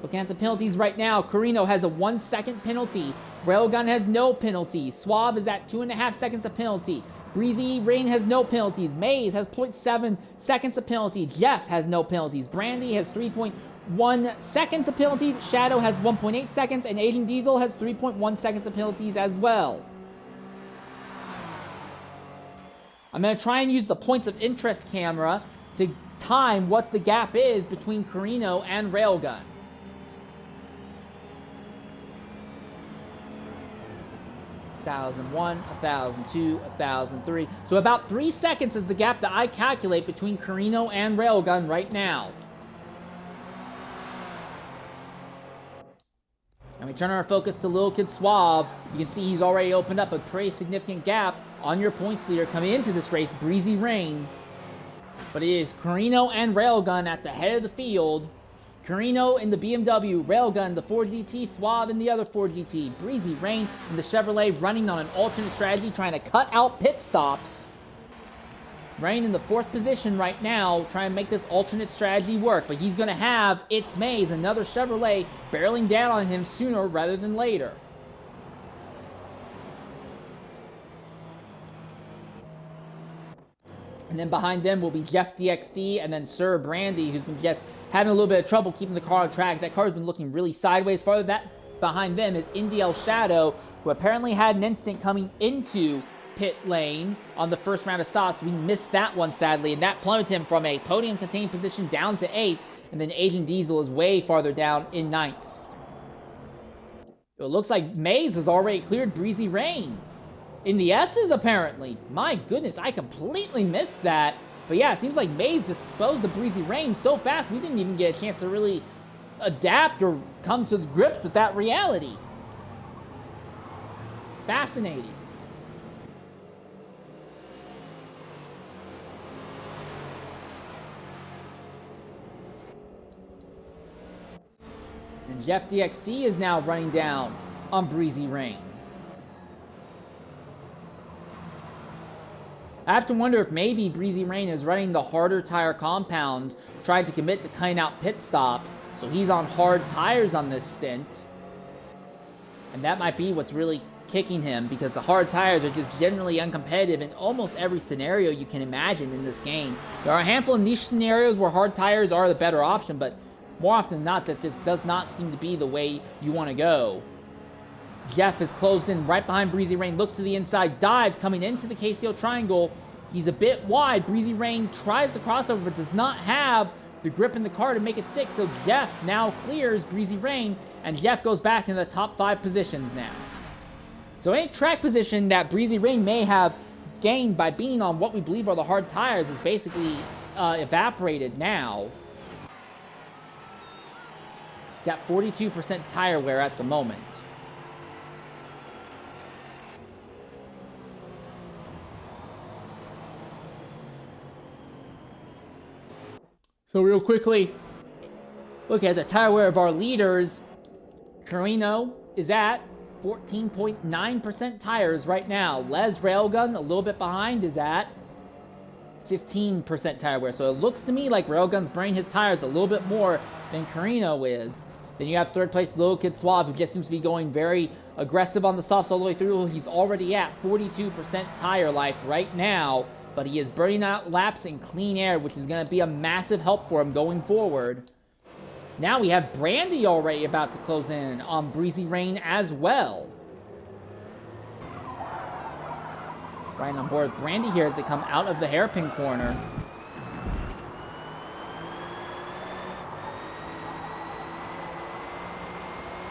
Looking at the penalties right now, Carino has a 1 second penalty. Railgun has no penalty. Suave is at 2.5 seconds of penalty. Breezy Rain has no penalties. Mays has 0.7 seconds of penalty. Jeff has no penalties. Brandy has 3.1 seconds of penalties. Shadow has 1.8 seconds. And Agent Diesel has 3.1 seconds of penalties as well. I'm going to try and use the points of interest camera to time what the gap is between Carino and Railgun. 1,001, 1,002, 1,003. So about 3 seconds is the gap that I calculate between Carino and Railgun right now. And we turn our focus to Lil Kid Suave. You can see he's already opened up a pretty significant gap on your points leader coming into this race, Breezy Rain. But it is Carino and Railgun at the head of the field. Carino in the BMW, Railgun the Ford GT, Suave in the other Ford GT, Breezy Rain in the Chevrolet running on an alternate strategy trying to cut out pit stops. Rain in the 4th position right now trying to make this alternate strategy work, but he's going to have It's Mays, another Chevrolet, barreling down on him sooner rather than later. And then behind them will be Jeff DXD and then Sir Brandy, who's been just having a little bit of trouble keeping the car on track. That car's been looking really sideways. Farther behind them is Indy El Shadow, who apparently had an incident coming into pit lane on the first round of softs. We missed that one, sadly, and that plummeted him from a podium-contained position down to 8th, and then Agent Diesel is way farther down in 9th. It looks like Maze has already cleared Breezy Rain. In the S's, apparently. My goodness, I completely missed that. But yeah, it seems like Maze disposed of Breezy Rain so fast, we didn't even get a chance to really adapt or come to grips with that reality. Fascinating. And Jeff DXD is now running down on Breezy Rain. I have to wonder if maybe Breezy Rain is running the harder tire compounds, trying to commit to cutting out pit stops, so he's on hard tires on this stint. And that might be what's really kicking him, because the hard tires are just generally uncompetitive in almost every scenario you can imagine in this game. There are a handful of niche scenarios where hard tires are the better option, but more often than not, that this does not seem to be the way you want to go. Jeff is closed in right behind Breezy Rain, looks to the inside, dives, coming into the KCO triangle. He's a bit wide. Breezy Rain tries the crossover, but does not have the grip in the car to make it stick. So Jeff now clears Breezy Rain, and Jeff goes back in the top 5 positions now. So any track position that Breezy Rain may have gained by being on what we believe are the hard tires is basically evaporated now. It's at 42% tire wear at the moment. So real quickly, look at the tire wear of our leaders. Carino is at 14.9% tires right now. Les Railgun, a little bit behind, is at 15% tire wear. So it looks to me like Railgun's burning his tires a little bit more than Carino is. Then you have third place Little Kid Suave, who just seems to be going very aggressive on the softs all the way through. He's already at 42% tire life right now, but he is burning out laps in clean air, which is going to be a massive help for him going forward. Now we have Brandy already about to close in on Breezy Rain as well. Right on board with Brandy here as they come out of the hairpin corner.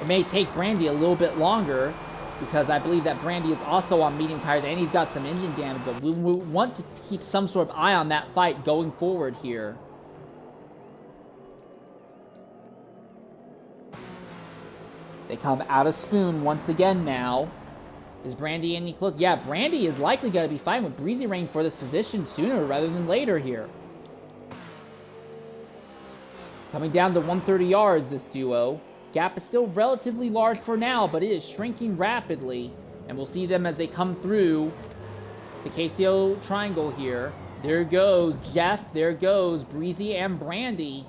It may take Brandy a little bit longer, because I believe that Brandy is also on medium tires and he's got some engine damage, but we want to keep some sort of eye on that fight going forward here. They come out of Spoon once again now. Is Brandy any close? Yeah, Brandy is likely going to be fighting with Breezy Rain for this position sooner rather than later here. Coming down to 130 yards, this duo. Gap is still relatively large for now, but it is shrinking rapidly. And we'll see them as they come through the KCO triangle here. There goes Jeff. There goes Breezy and Brandy.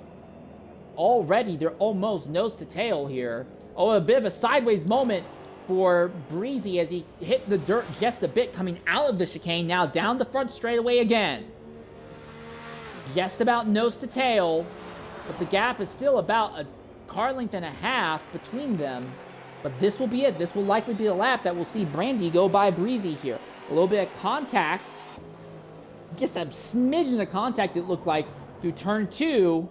Already, they're almost nose to tail here. Oh, a bit of a sideways moment for Breezy as he hit the dirt just a bit coming out of the chicane. Now down the front straightaway again. Just about nose to tail, but the gap is still about a car length and a half between them. But this will be it. This will likely be a lap that will see Brandy go by Breezy here. A little bit of contact. Just a smidgen of contact, it looked like, through turn 2.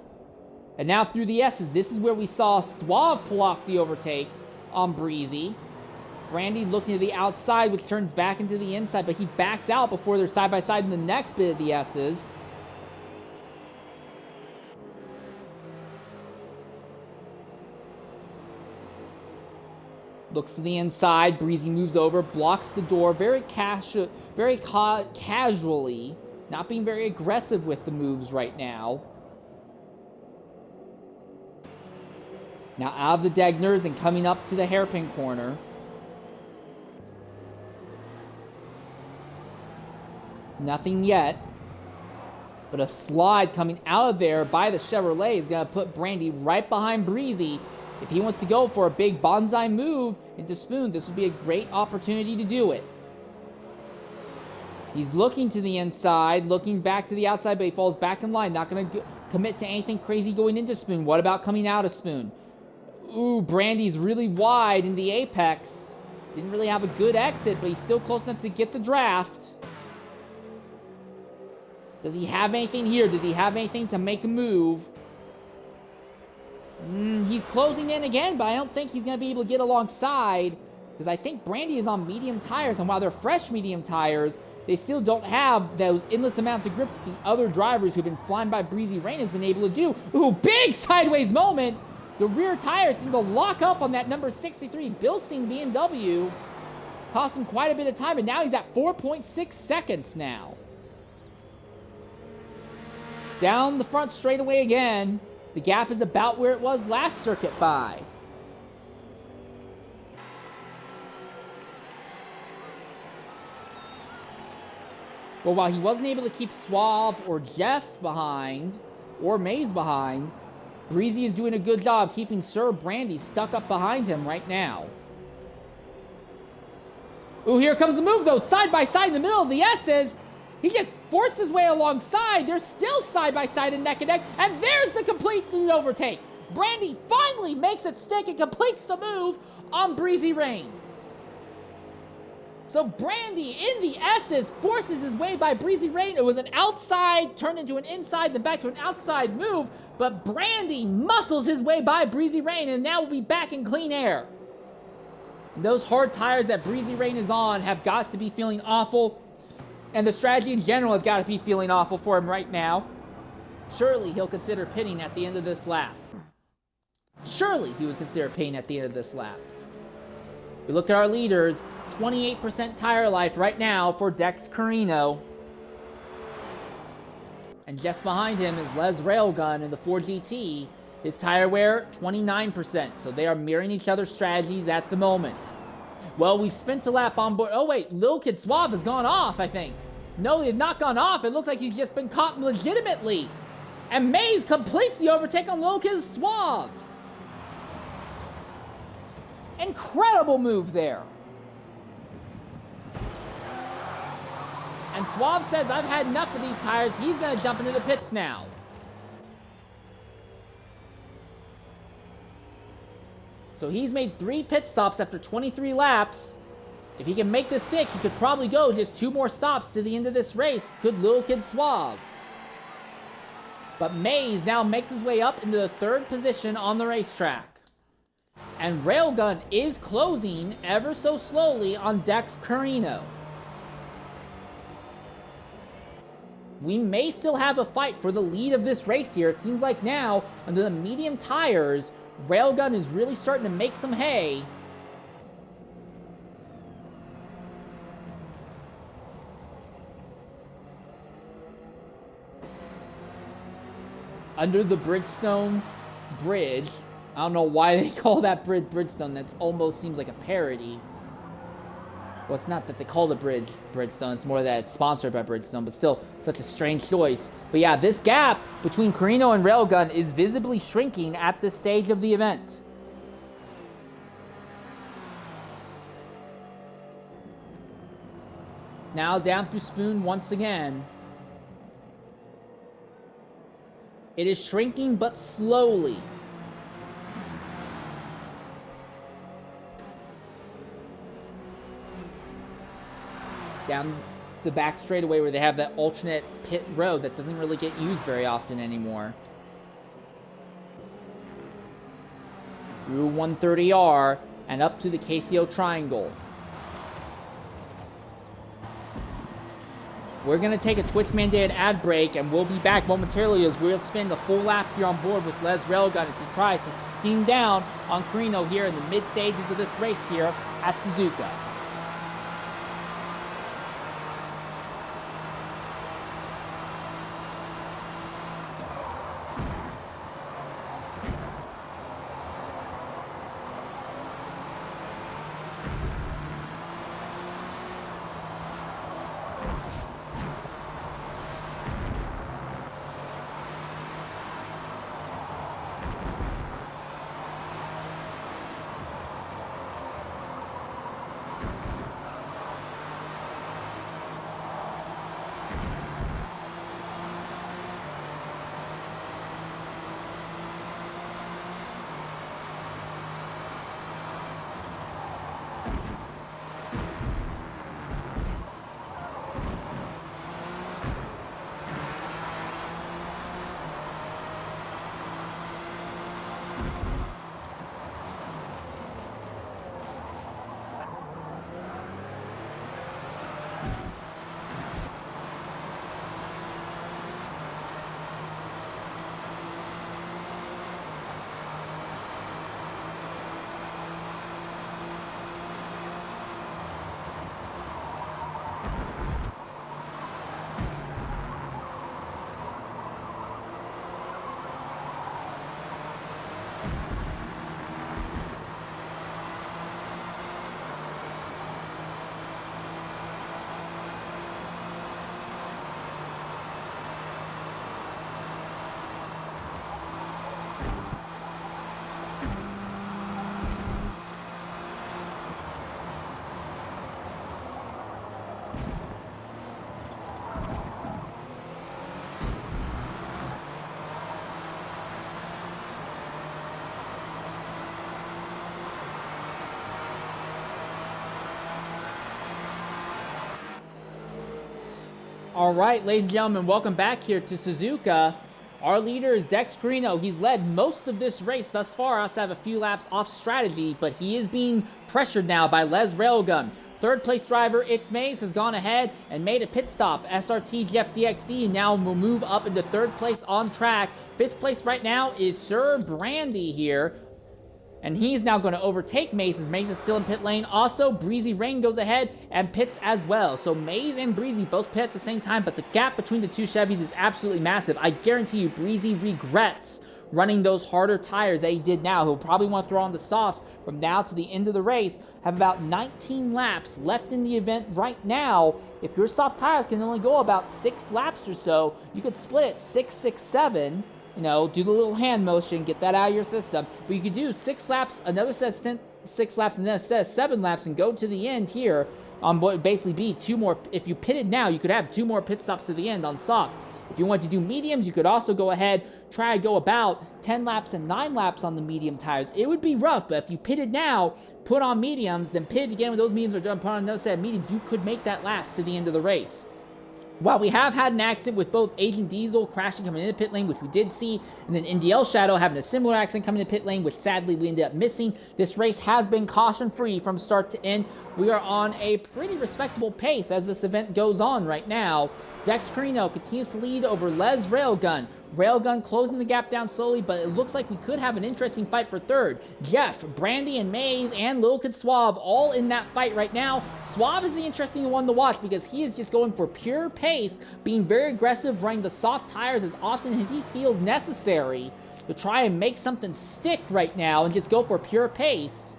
And now through the S's. This is where we saw Suave pull off the overtake on Breezy. Brandy looking to the outside, which turns back into the inside, but he backs out before they're side by side in the next bit of the S's. Looks to the inside. Breezy moves over, blocks the door very casually, not being very aggressive with the moves right now. Now out of the Degners and coming up to the hairpin corner. Nothing yet. But a slide coming out of there by the Chevrolet is going to put Brandy right behind Breezy. If he wants to go for a big bonsai move into Spoon, this would be a great opportunity to do it. He's looking to the inside, looking back to the outside, but he falls back in line. Not going to commit to anything crazy going into Spoon. What about coming out of Spoon? Ooh, Brandy's really wide in the apex. Didn't really have a good exit, but he's still close enough to get the draft. Does he have anything here? Does he have anything to make a move? He's closing in again, but I don't think he's going to be able to get alongside, because I think Brandy is on medium tires, and while they're fresh medium tires, they still don't have those endless amounts of grips that the other drivers who've been flying by Breezy Rain has been able to do. Ooh, big sideways moment! The rear tires seem to lock up on that number 63 Bilstein BMW. Cost him quite a bit of time, and now he's at 4.6 seconds now. Down the front straightaway again. The gap is about where it was last circuit by. Well, while he wasn't able to keep Suave or Jeff behind, or Maze behind, Breezy is doing a good job keeping Sir Brandy stuck up behind him right now. Ooh, here comes the move, though. Side by side in the middle of the S's. He just forced his way alongside. They're still side by side and neck, and there's the complete overtake. Brandy finally makes it stick and completes the move on Breezy Rain. So Brandy in the S's forces his way by Breezy Rain. It was an outside, turned into an inside, then back to an outside move, but Brandy muscles his way by Breezy Rain, and now will be back in clean air. And those hard tires that Breezy Rain is on have got to be feeling awful. And the strategy in general has got to be feeling awful for him right now. Surely he'll consider pitting at the end of this lap. Surely he would consider pitting at the end of this lap. We look at our leaders. 28% tire life right now for Dex Carino. And just behind him is Les Railgun in the 4GT. His tire wear, 29%. So they are mirroring each other's strategies at the moment. Well, we spent a lap on board. Oh, wait. Lil Kid Suave has gone off, I think. No, he has not gone off. It looks like he's just been caught legitimately. And Maze completes the overtake on Lil Kid Suave. Incredible move there. And Suave says, I've had enough of these tires. He's going to jump into the pits now. So he's made 3 pit stops after 23 laps. If he can make this stick, he could probably go just 2 more stops to the end of this race. Could Lil Kid Suave. But Maze now makes his way up into the 3rd position on the racetrack. And Railgun is closing ever so slowly on Dex Carino. We may still have a fight for the lead of this race here. It seems like now, under the medium tires, Railgun is really starting to make some hay. Under the Bridgestone Bridge. I don't know why they call that bridge Bridgestone. That almost seems like a parody. Well, it's not that they call the bridge Bridgestone. It's more that it's sponsored by Bridgestone, but still, such a strange choice. But yeah, this gap between Carino and Railgun is visibly shrinking at this stage of the event. Now down through Spoon once again. It is shrinking, but slowly. Down the back straightaway where they have that alternate pit road that doesn't really get used very often anymore. Through 130R and up to the KCO Triangle. We're going to take a Twitch-mandated ad break, and we'll be back momentarily as we'll spend a full lap here on board with Les Railgun as he tries to steam down on Carino here in the mid-stages of this race here at Suzuka. All right, ladies and gentlemen, welcome back here to Suzuka. Our leader is Dex Carino. He's led most of this race thus far. Also have a few laps off strategy, but he is being pressured now by Les Railgun. Third place driver, It's Maze, has gone ahead and made a pit stop. SRT Jeff DXD now will move up into third place on track. Fifth place right now is Sir Brandy here. And he's now going to overtake Maze, as Maze is still in pit lane. Also, Breezy Rain goes ahead and pits as well. So Maze and Breezy both pit at the same time, but the gap between the two Chevys is absolutely massive. I guarantee you, Breezy regrets running those harder tires that he did now. He'll probably want to throw on the softs from now to the end of the race. Have about 19 laps left in the event right now. If your soft tires can only go about 6 laps or so, you could split it 6, 6, 7. You know, do the little hand motion, get that out of your system. But you could do 6 laps, another set of 6 laps, and then a set of 7 laps, and go to the end here on what would basically be 2 more. If you pitted now, you could have 2 more pit stops to the end on softs. If you want to do mediums, you could also go ahead, try to go about 10 laps and 9 laps on the medium tires. It would be rough, but if you pitted now, put on mediums, then pit again when those mediums are done, put on another set of mediums, you could make that last to the end of the race. While we have had an accident with both Agent Diesel crashing coming into pit lane, which we did see, and then NDL Shadow having a similar accident coming into pit lane, which sadly we ended up missing, this race has been caution-free from start to end. We are on a pretty respectable pace as this event goes on right now. Dex Carino continues to lead over Les Railgun. Railgun closing the gap down slowly, but it looks like we could have an interesting fight for third. Jeff, Brandy, and Maze, and Lil Kid Suave all in that fight right now. Suave is the interesting one to watch because he is just going for pure pace, being very aggressive, running the soft tires as often as he feels necessary to try and make something stick right now and just go for pure pace.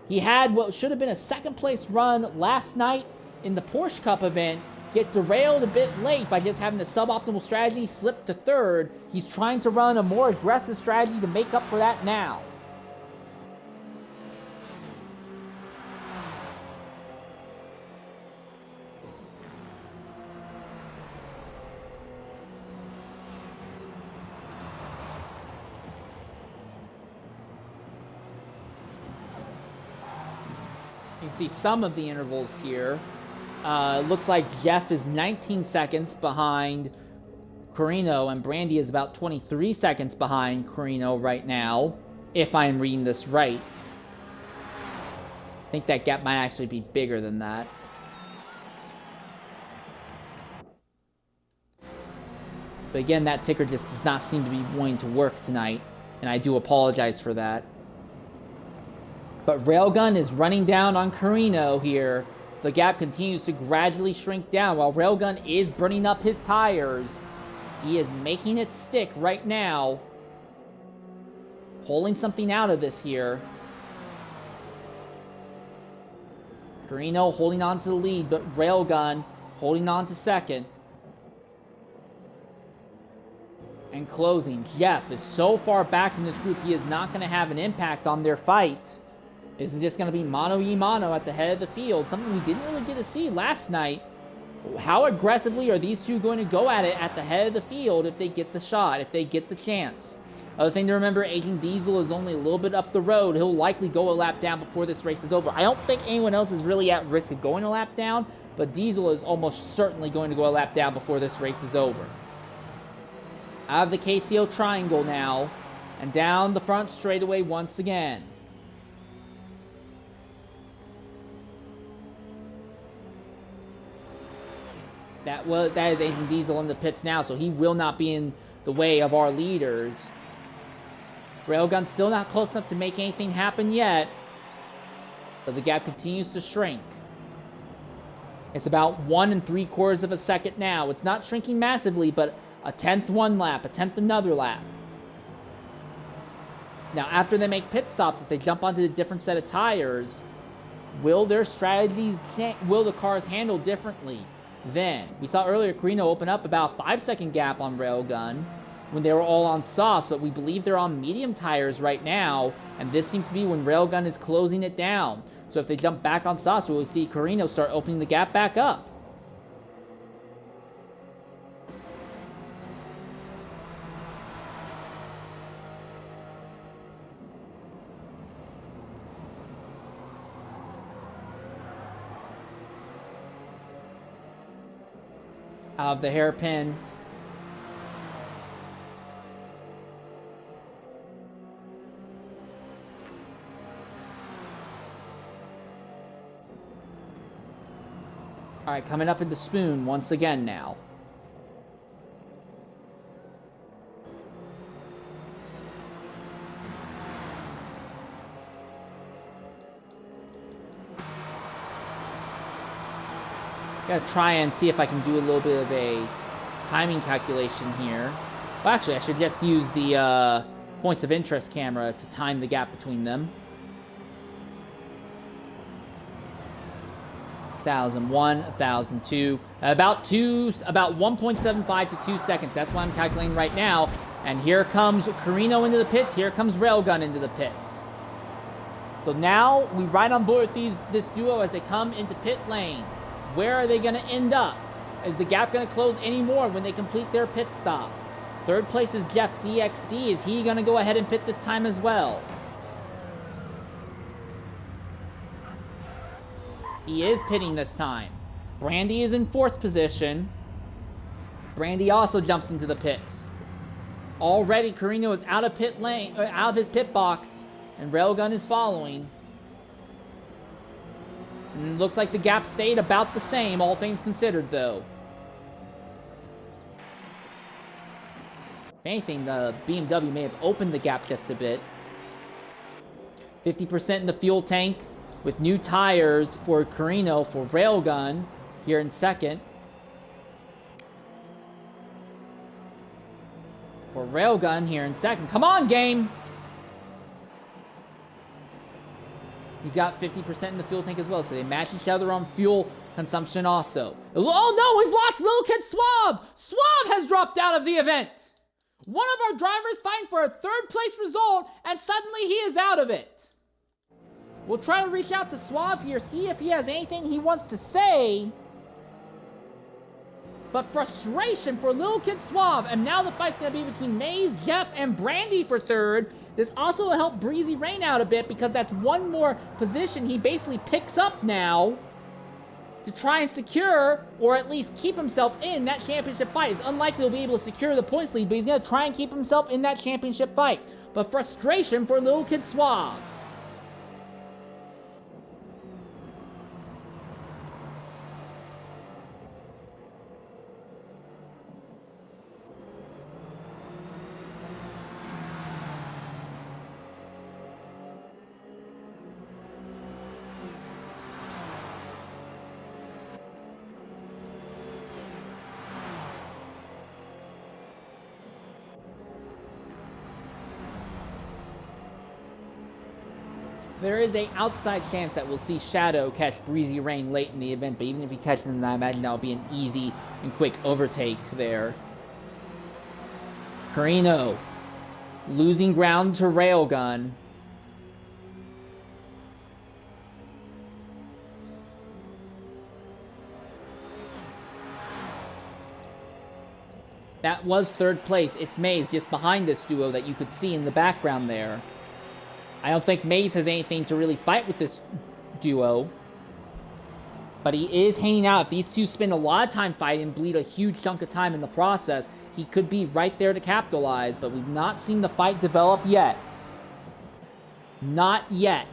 He had what should have been a second place run last night in the Porsche Cup event, get derailed a bit late by just having a suboptimal strategy, slip to third. He's trying to run a more aggressive strategy to make up for that now. You can see some of the intervals here. Looks like Jeff is 19 seconds behind Carino, and Brandy is about 23 seconds behind Carino right now, if I'm reading this right. I think that gap might actually be bigger than that. But again, that ticker just does not seem to be wanting to work tonight, and I do apologize for that. But Railgun is running down on Carino here. The gap continues to gradually shrink down while Railgun is burning up his tires. He is making it stick right now. Pulling something out of this here. Carino holding on to the lead, but Railgun holding on to second. And closing. Jeff is so far back from this group, he is not going to have an impact on their fight. This is just going to be mano-y-mano at the head of the field, something we didn't really get to see last night. How aggressively are these two going to go at it at the head of the field if they get the shot, if they get the chance? Other thing to remember, Agent Diesel is only a little bit up the road. He'll likely go a lap down before this race is over. I don't think anyone else is really at risk of going a lap down, but Diesel is almost certainly going to go a lap down before this race is over. Out of the KCO triangle now, and down the front straightaway once again. That is Agent Diesel in the pits now, so he will not be in the way of our leaders. Railgun still not close enough to make anything happen yet, but the gap continues to shrink. It's about 1 3/4 of a second now. It's not shrinking massively, but a tenth one lap, a tenth another lap. Now, after they make pit stops, if they jump onto a different set of tires, will their strategies, will the cars handle differently? Then, we saw earlier Carino open up about 5-second gap on Railgun when they were all on softs, but we believe they're on medium tires right now, and this seems to be when Railgun is closing it down. So if they jump back on softs, we'll see Carino start opening the gap back up. out of the hairpin. All right, coming up into Spoon once again now. Gotta try and see if I can do a little bit of a timing calculation here. Well, actually, I should just use the points of interest camera to time the gap between them. 1,001, 1,002, about 1.75 to 2 seconds. That's what I'm calculating right now. And here comes Carino into the pits. Here comes Railgun into the pits. So now we ride on board with this duo as they come into pit lane. Where are they going to end up? Is the gap going to close any more when they complete their pit stop? Third place is Jeff DXD. Is he going to go ahead and pit this time as well? He is pitting this time. Brandy is in 4th position. Brandy also jumps into the pits. Already, Carino is out of pit lane, out of his pit box, and Railgun is following. And looks like the gap stayed about the same, all things considered, though. If anything, the BMW may have opened the gap just a bit. 50% in the fuel tank, with new tires for Carino for Railgun here in 2nd. For Railgun here in 2nd. Come on, game! He's got 50% in the fuel tank as well, so they match each other on fuel consumption also. Oh no, we've lost Little Kid Suave! Suave has dropped out of the event! One of our drivers fighting for a 3rd place result, and suddenly he is out of it. We'll try to reach out to Suave here, see if he has anything he wants to say. But frustration for Little Kid Suave, and now the fight's going to be between Maze, Jeff, and Brandy for 3rd. This also will help Breezy Rain out a bit because that's one more position he basically picks up now to try and secure, or at least keep himself in that championship fight. It's unlikely he'll be able to secure the points lead, but he's going to try and keep himself in that championship fight. But frustration for Little Kid Suave. There is an outside chance that we'll see Shadow catch Breezy Rain late in the event, but even if he catches him, I imagine that'll be an easy and quick overtake there. Carino losing ground to Railgun. That was 3rd place. It's Maze just behind this duo that you could see in the background there. I don't think Maze has anything to really fight with this duo. But he is hanging out. If these two spend a lot of time fighting and bleed a huge chunk of time in the process, he could be right there to capitalize. But we've not seen the fight develop yet. Not yet.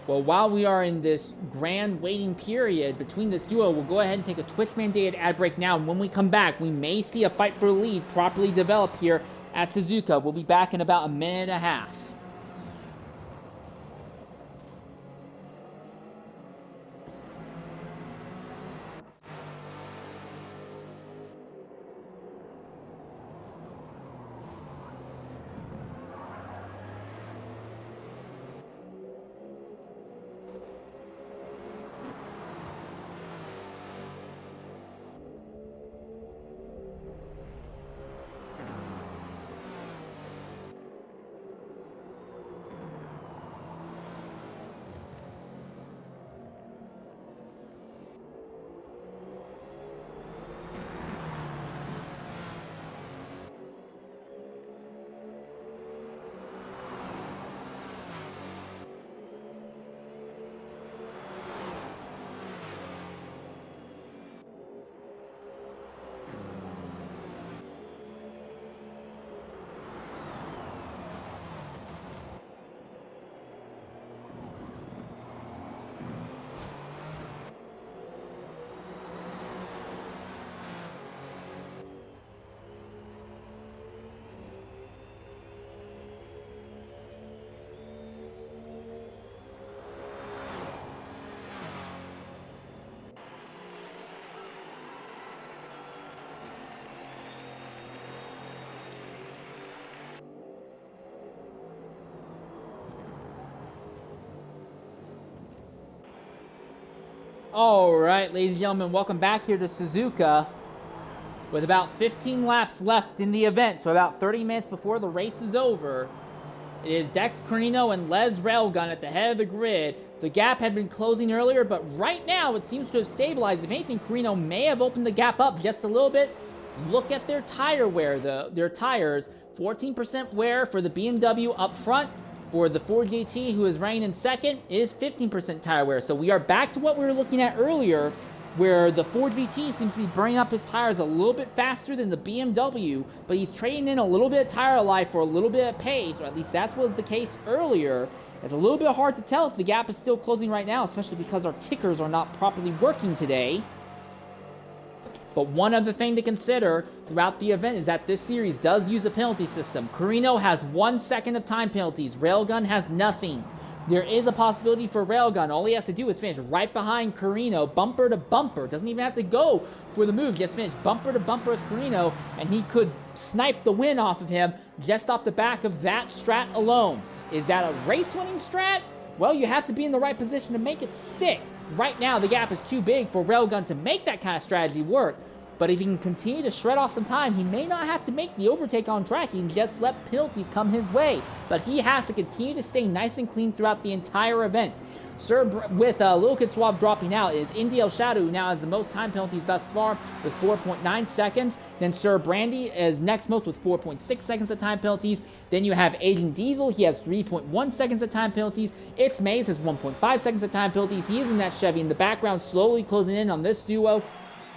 Well, while we are in this grand waiting period between this duo, we'll go ahead and take a Twitch-mandated ad break now. And when we come back, we may see a fight for the lead properly develop here at Suzuka. We'll be back in about a minute and a half. All right, ladies and gentlemen, welcome back here to Suzuka. With about 15 laps left in the event, so about 30 minutes before the race is over, it is Dex Carino and Les Railgun at the head of the grid. The gap had been closing earlier, but right now it seems to have stabilized. If anything, Carino may have opened the gap up just a little bit. Look at their tire wear, their tires. 14% wear for the BMW up front. For the Ford GT, who is running in second, it is 15% tire wear. So we are back to what we were looking at earlier, where the Ford GT seems to be burning up his tires a little bit faster than the BMW, but he's trading in a little bit of tire life for a little bit of pace, or at least that was the case earlier. It's a little bit hard to tell if the gap is still closing right now, especially because our tickers are not properly working today. But one other thing to consider throughout the event is that this series does use a penalty system. Carino has 1 second of time penalties. Railgun has nothing. There is a possibility for Railgun. All he has to do is finish right behind Carino, bumper to bumper. Doesn't even have to go for the move. Just finish bumper to bumper with Carino, and he could snipe the win off of him just off the back of that strat alone. Is that a race-winning strat? Well, you have to be in the right position to make it stick. Right now, the gap is too big for Railgun to make that kind of strategy work. But if he can continue to shred off some time, he may not have to make the overtake on track. He can just let penalties come his way. But he has to continue to stay nice and clean throughout the entire event. With Lil Kid Swab dropping out, is Indy El Shadow, who now has the most time penalties thus far with 4.9 seconds. Then Sir Brandy is next most with 4.6 seconds of time penalties. Then you have Agent Diesel. He has 3.1 seconds of time penalties. It's Maze has 1.5 seconds of time penalties. He is in that Chevy in the background, slowly closing in on this duo.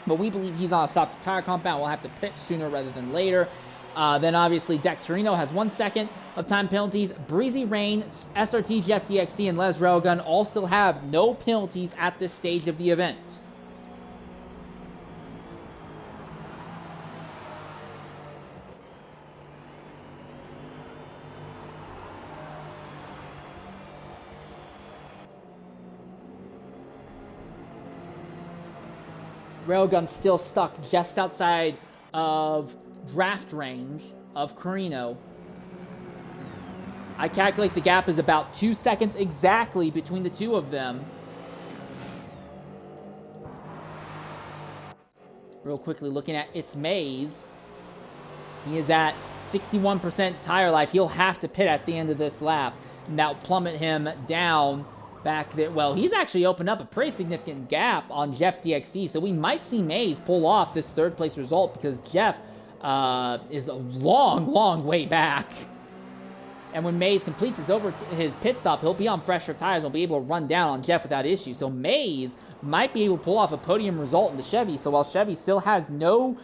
But we believe he's on a soft tire compound. We'll have to pit sooner rather than later. Then obviously Dex Carino has 1 second of time penalties. Breezy Rain, SRT, Jeff DXC, and Les Railgun all still have no penalties at this stage of the event. Railgun's still stuck just outside of draft range of Carino. I calculate the gap is about 2 seconds exactly between the two of them. Real quickly looking at It's Maze. He is at 61% tire life. He'll have to pit at the end of this lap. And that will plummet him down back there. Well, he's actually opened up a pretty significant gap on Jeff DXC, so we might see Maze pull off this third place result because Jeff is a long way back. And when Maze completes his pit stop, he'll be on fresher tires and will be able to run down on Jeff without issue. So Maze might be able to pull off a podium result in the Chevy. So while Chevy still has no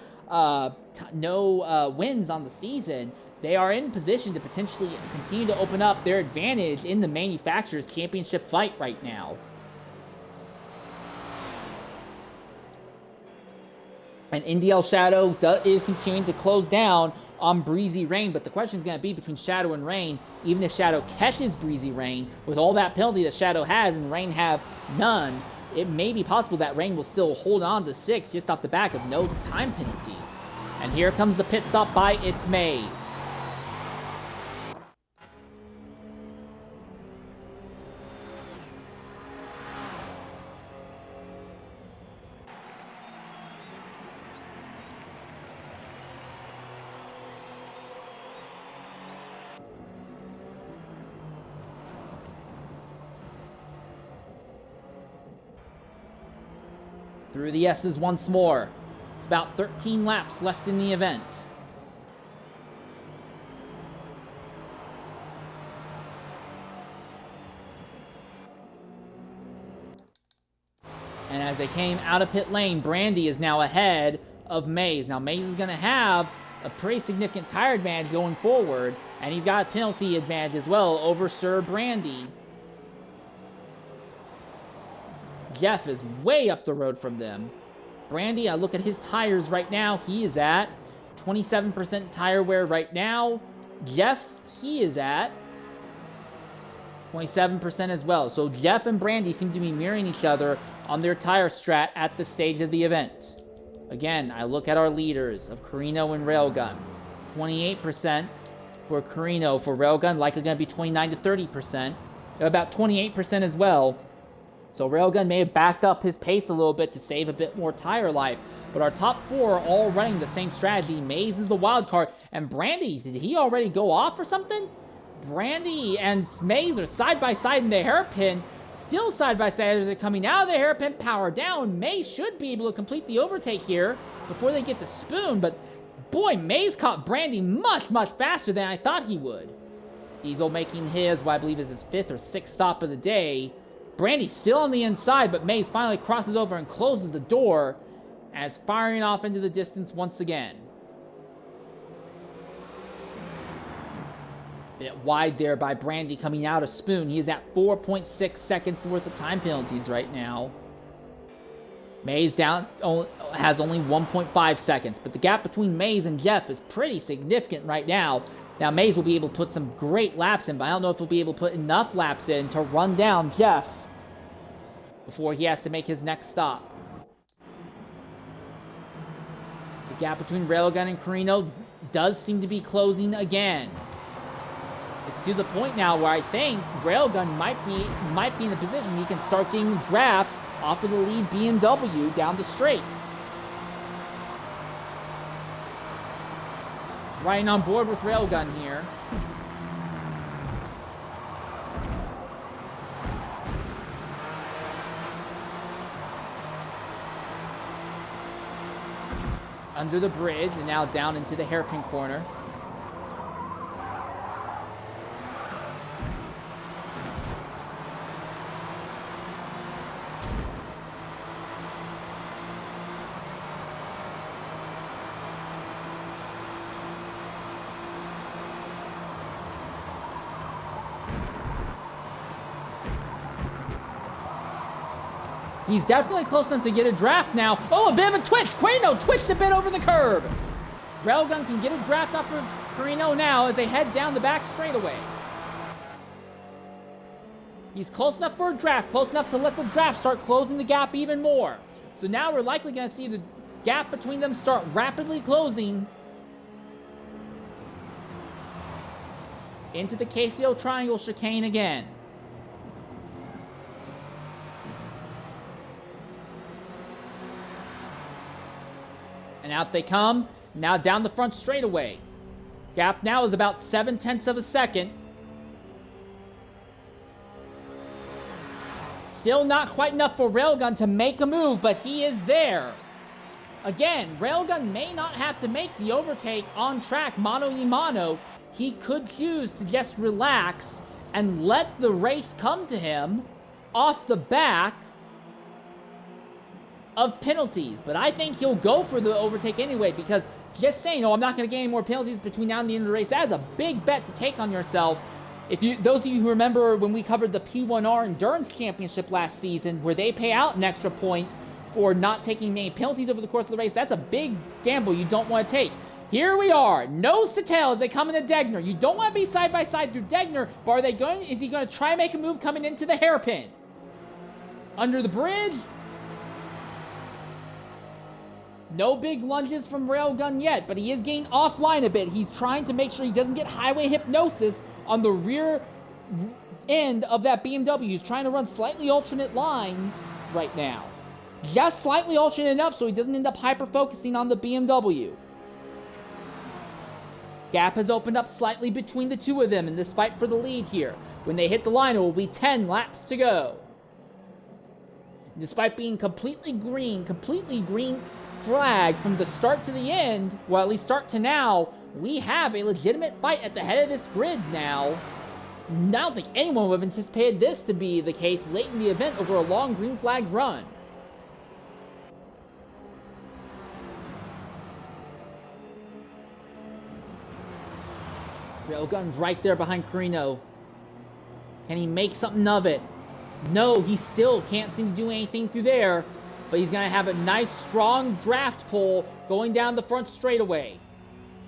wins on the season, they are in position to potentially continue to open up their advantage in the manufacturer's championship fight right now. And Indy El Shadow is continuing to close down on Breezy Rain, but the question is going to be between Shadow and Rain. Even if Shadow catches Breezy Rain, with all that penalty that Shadow has and Rain have none, it may be possible that Rain will still hold on to 6 just off the back of no time penalties. And here comes the pit stop by It's Maze. Through the S's once more. It's about 13 laps left in the event. And as they came out of pit lane, Brandy is now ahead of Maze. Now Maze is going to have a pretty significant tire advantage going forward, and he's got a penalty advantage as well over Sir Brandy. Jeff is way up the road from them. Brandy, I look at his tires right now. He is at 27% tire wear right now. Jeff, he is at 27% as well. So Jeff and Brandy seem to be mirroring each other on their tire strat at this stage of the event. Again, I look at our leaders of Carino and Railgun. 28% for Carino. For Railgun, likely going to be 29 to 30%. About 28% as well So Railgun may have backed up his pace a little bit to save a bit more tire life. But our top 4 are all running the same strategy. Maze is the wild card. And Brandy, did he already go off or something? Brandy and Maze are side by side in the hairpin. Still side by side as they're coming out of the hairpin. Power down. Maze should be able to complete the overtake here before they get to Spoon. But boy, Maze caught Brandy much, much faster than I thought he would. Diesel making his, what I believe is his 5th or 6th stop of the day. Brandy's still on the inside, but Maze finally crosses over and closes the door as firing off into the distance once again. Bit wide there by Brandy coming out of Spoon. He is at 4.6 seconds worth of time penalties right now. Maze down has only 1.5 seconds, but the gap between Maze and Jeff is pretty significant right now. Now, Maze will be able to put some great laps in, but I don't know if he'll be able to put enough laps in to run down Jeff before he has to make his next stop. The gap between Railgun and Carino does seem to be closing again. It's to the point now where I think Railgun might be in a position he can start getting the draft off of the lead BMW down the straights. Riding on board with Railgun here. Under the bridge and now down into the hairpin corner. He's definitely close enough to get a draft now. Oh, a bit of a twitch. Carino twitched a bit over the curb. Railgun can get a draft off of Carino now as they head down the back straightaway. He's close enough for a draft, close enough to let the draft start closing the gap even more. So now we're likely going to see the gap between them start rapidly closing into the KCO Triangle chicane again. And out they come, now down the front straightaway. Gap now is about 0.7 of a second. Still not quite enough for Railgun to make a move, but he is there. Again, Railgun may not have to make the overtake on track mano-a-mano. He could choose to just relax and let the race come to him off the back of penalties, but I think he'll go for the overtake anyway, because just saying, oh, I'm not going to get any more penalties between now and the end of the race, that is a big bet to take on yourself. Those of you who remember when we covered the P1R Endurance Championship last season, where they pay out an extra point for not taking any penalties over the course of the race, that's a big gamble you don't want to take. Here we are, nose to tail as they come into Degner. You don't want to be side by side through Degner, but is he going to try and make a move coming into the hairpin? Under the bridge. No big lunges from Railgun yet, but he is getting offline a bit. He's trying to make sure he doesn't get highway hypnosis on the rear end of that BMW. He's trying to run slightly alternate lines right now. Just slightly alternate enough so he doesn't end up hyper-focusing on the BMW. Gap has opened up slightly between the two of them in this fight for the lead here. When they hit the line, it will be 10 laps to go. Despite being completely green flag from the start to the end, well, at least start to now, we have a legitimate fight at the head of this grid now. I don't think anyone would have anticipated this to be the case late in the event over a long green flag run. Railgun's right there behind Carino. Can he make something of it? No, he still can't seem to do anything through there. But he's going to have a nice, strong draft pull going down the front straightaway.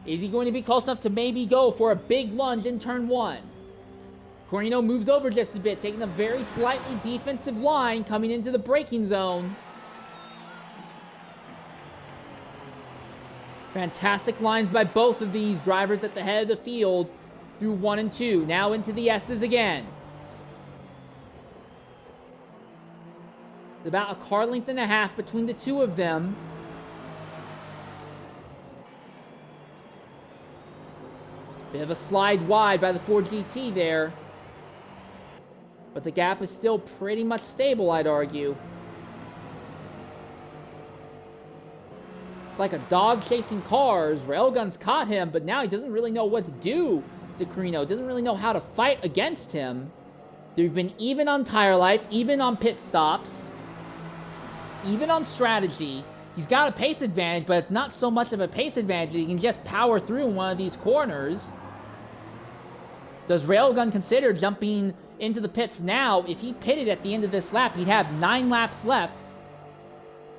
Is he going to be close enough to maybe go for a big lunge in turn 1? Carino moves over just a bit, taking a very slightly defensive line coming into the braking zone. Fantastic lines by both of these drivers at the head of the field through 1 and 2. Now into the S's again. About a car length and a half between the two of them. Bit of a slide wide by the Ford GT there. But the gap is still pretty much stable, I'd argue. It's like a dog chasing cars. Railgun's caught him, but now he doesn't really know what to do to Carino. Doesn't really know how to fight against him. They've been even on tire life, even on pit stops, even on strategy. He's got a pace advantage, but it's not so much of a pace advantage. He can just power through one of these corners. Does Railgun consider jumping into the pits now? If he pitted at the end of this lap, he'd have 9 laps left.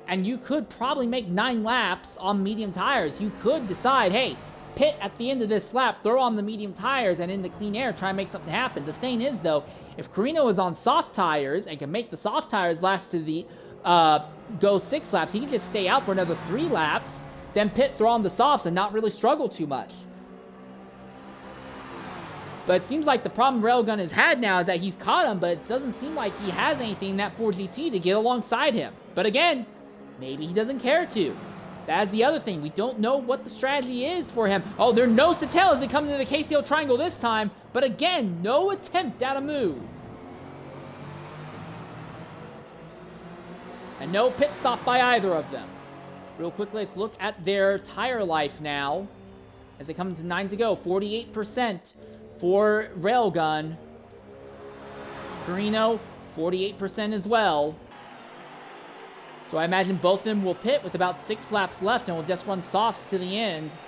And you could probably make 9 laps on medium tires. You could decide, hey, pit at the end of this lap, throw on the medium tires, and in the clean air, try and make something happen. The thing is, though, if Carino is on soft tires and can make the soft tires last to the go 6 laps, he can just stay out for another 3 laps, then pit, throw on the softs, and not really struggle too much. But it seems like the problem Railgun has had now is that he's caught him, but it doesn't seem like he has anything in that Ford GT to get alongside him. But again, maybe he doesn't care to. That's the other thing. We don't know what the strategy is for him. Oh, there are no Sattel as they come into the KCO triangle this time. But again, no attempt at a move. And no pit stop by either of them. Real quickly, let's look at their tire life now. As they come into 9 to go, 48% for Railgun. Carino, 48% as well. So I imagine both of them will pit with about 6 laps left and will just run softs to the end.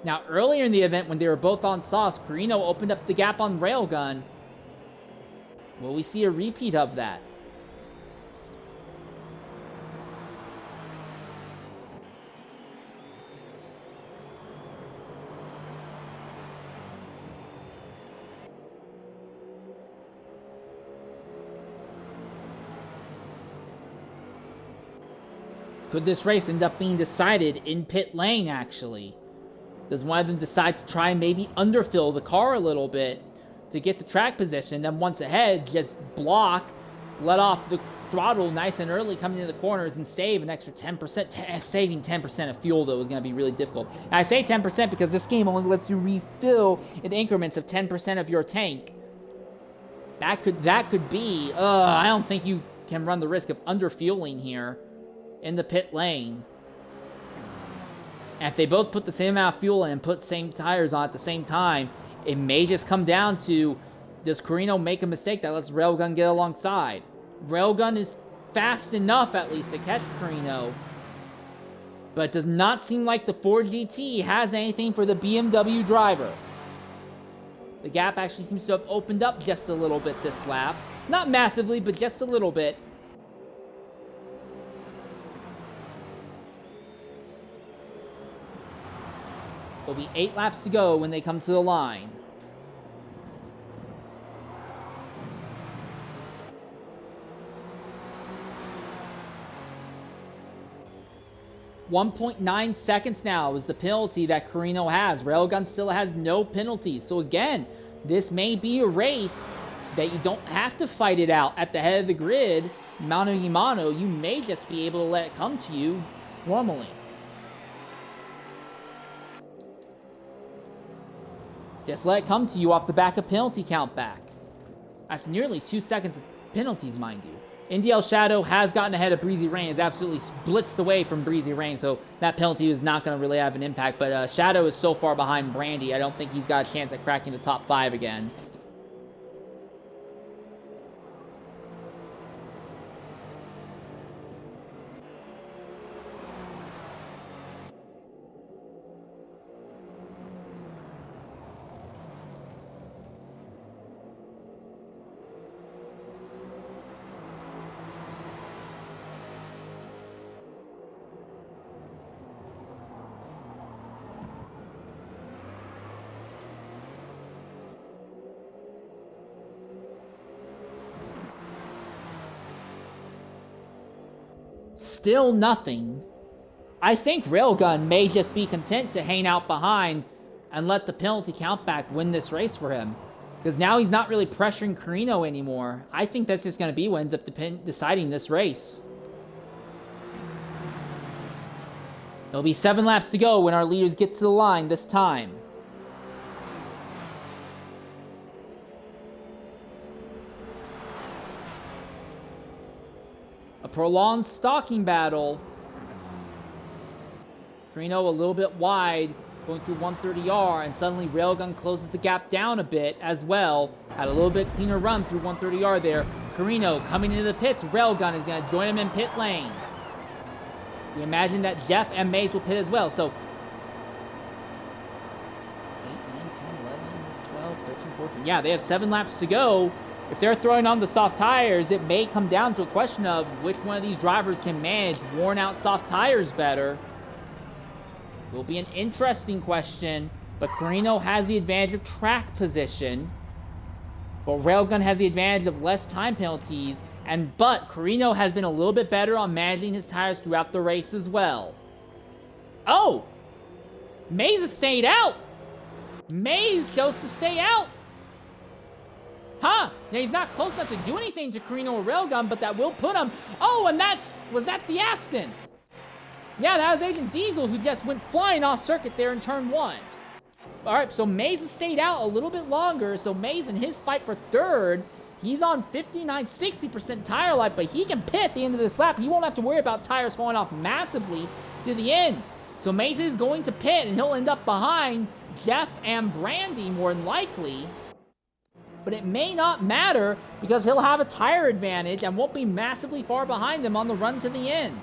Now, earlier in the event, when they were both on softs, Carino opened up the gap on Railgun. Will we see a repeat of that? Could this race end up being decided in pit lane, actually? Does one of them decide to try and maybe underfill the car a little bit to get the track position, then once ahead, just block, let off the throttle nice and early coming into the corners and save an extra 10%? Saving 10% of fuel, though, is going to be really difficult. And I say 10% because this game only lets you refill in increments of 10% of your tank. That could be... I don't think you can run the risk of underfueling here in the pit lane. And if they both put the same amount of fuel in and put same tires on at the same time, it may just come down to, does Carino make a mistake that lets Railgun get alongside? Railgun is fast enough, at least, to catch Carino. But it does not seem like the Ford GT has anything for the BMW driver. The gap actually seems to have opened up just a little bit this lap. Not massively, but just a little bit. There'll be 8 laps to go when they come to the line. .9 seconds now is the penalty that Carino has. Railgun still has no penalties. So again, this may be a race that you don't have to fight it out at the head of the grid. Mano a mano, you may just be able to let it come to you normally. Just let it come to you off the back of penalty count back. That's nearly 2 seconds of penalties, mind you. NDL Shadow has gotten ahead of Breezy Rain, has absolutely blitzed away from Breezy Rain, so that penalty is not going to really have an impact. But Shadow is so far behind Brandy, I don't think he's got a chance at cracking the top 5 again. Still nothing. I think Railgun may just be content to hang out behind and let the penalty count back win this race for him. Because now he's not really pressuring Carino anymore. I think that's just going to be what ends up deciding this race. It'll be 7 laps to go when our leaders get to the line this time. A prolonged stalking battle. Carino a little bit wide, going through 130R, and suddenly Railgun closes the gap down a bit as well. Had a little bit cleaner run through 130R there. Carino coming into the pits. Railgun is going to join him in pit lane. We imagine that Jeff and Mays will pit as well. So 8, 9, 10, 11, 12, 13, 14. Yeah, they have 7 laps to go. If they're throwing on the soft tires, it may come down to a question of which one of these drivers can manage worn out soft tires better. It will be an interesting question, but Carino has the advantage of track position, but Railgun has the advantage of less time penalties, but Carino has been a little bit better on managing his tires throughout the race as well. Oh! Mays has stayed out! Mays chose to stay out! Huh? Now he's not close enough to do anything to Carino or Railgun, but that will put him... Oh, and was that the Aston? Yeah, that was Agent Diesel who just went flying off circuit there in turn 1. All right, so Mays has stayed out a little bit longer. So Mays in his fight for third, he's on 59, 60% tire life, but he can pit at the end of this lap. He won't have to worry about tires falling off massively to the end. So Mays is going to pit, and he'll end up behind Jeff and Brandy more than likely. But it may not matter because he'll have a tire advantage and won't be massively far behind them on the run to the end.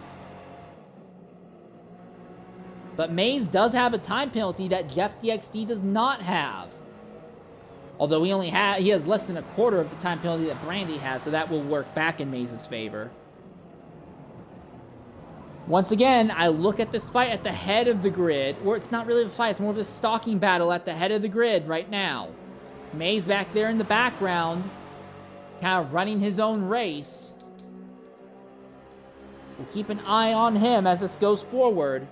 But Mays does have a time penalty that Jeff DXD does not have. Although he has less than a quarter of the time penalty that Brandy has, so that will work back in Mays' favor. Once again, I look at this fight at the head of the grid, or it's not really a fight, it's more of a stalking battle at the head of the grid right now. Mays back there in the background, kind of running his own race. We'll keep an eye on him as this goes forward.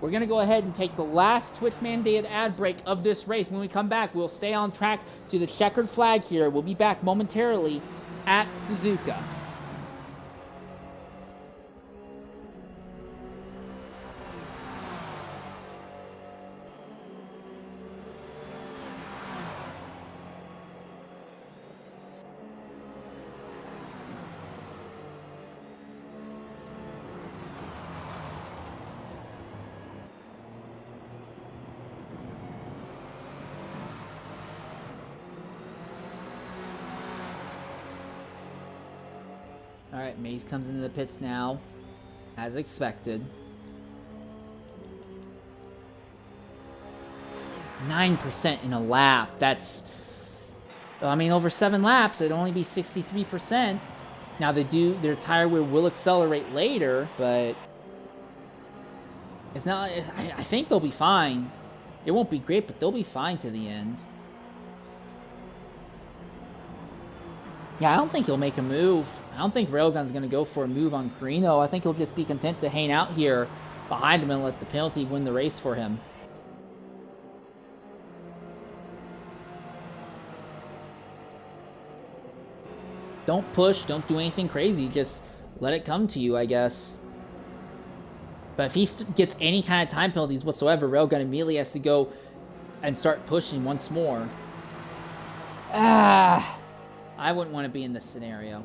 We're going to go ahead and take the last Twitch-mandated ad break of this race. When we come back, we'll stay on track to the checkered flag here. We'll be back momentarily at Suzuka. All right, Mays comes into the pits now, as expected. 9% in a lap. That's, I mean, over 7 laps, it'd only be 63%. Now, their tire wear will accelerate later, but it's not, I think they'll be fine. It won't be great, but they'll be fine to the end. Yeah, I don't think he'll make a move. I don't think Railgun's going to go for a move on Carino. I think he'll just be content to hang out here behind him and let the penalty win the race for him. Don't push, don't do anything crazy. Just let it come to you, I guess. But if he gets any kind of time penalties whatsoever, Railgun immediately has to go and start pushing once more. I wouldn't want to be in this scenario.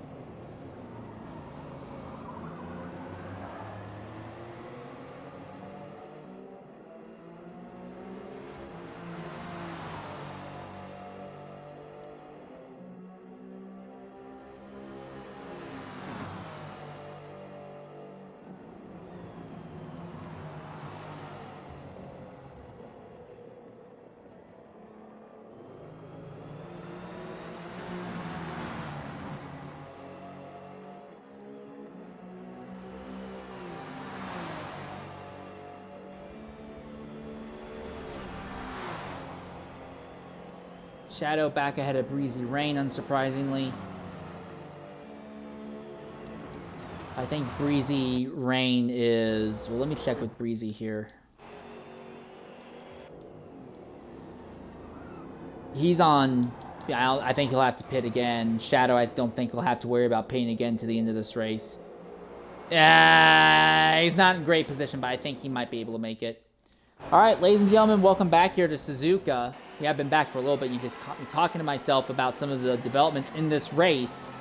Shadow back ahead of Breezy Rain, unsurprisingly. I think Breezy Rain is... Well, let me check with Breezy here. He's on... Yeah, I think he'll have to pit again. Shadow, I don't think he'll have to worry about pitting again to the end of this race. He's not in great position, but I think he might be able to make it. All right, ladies and gentlemen, welcome back here to Suzuka. Yeah, I've been back for a little bit. You just caught me talking to myself about some of the developments in this race.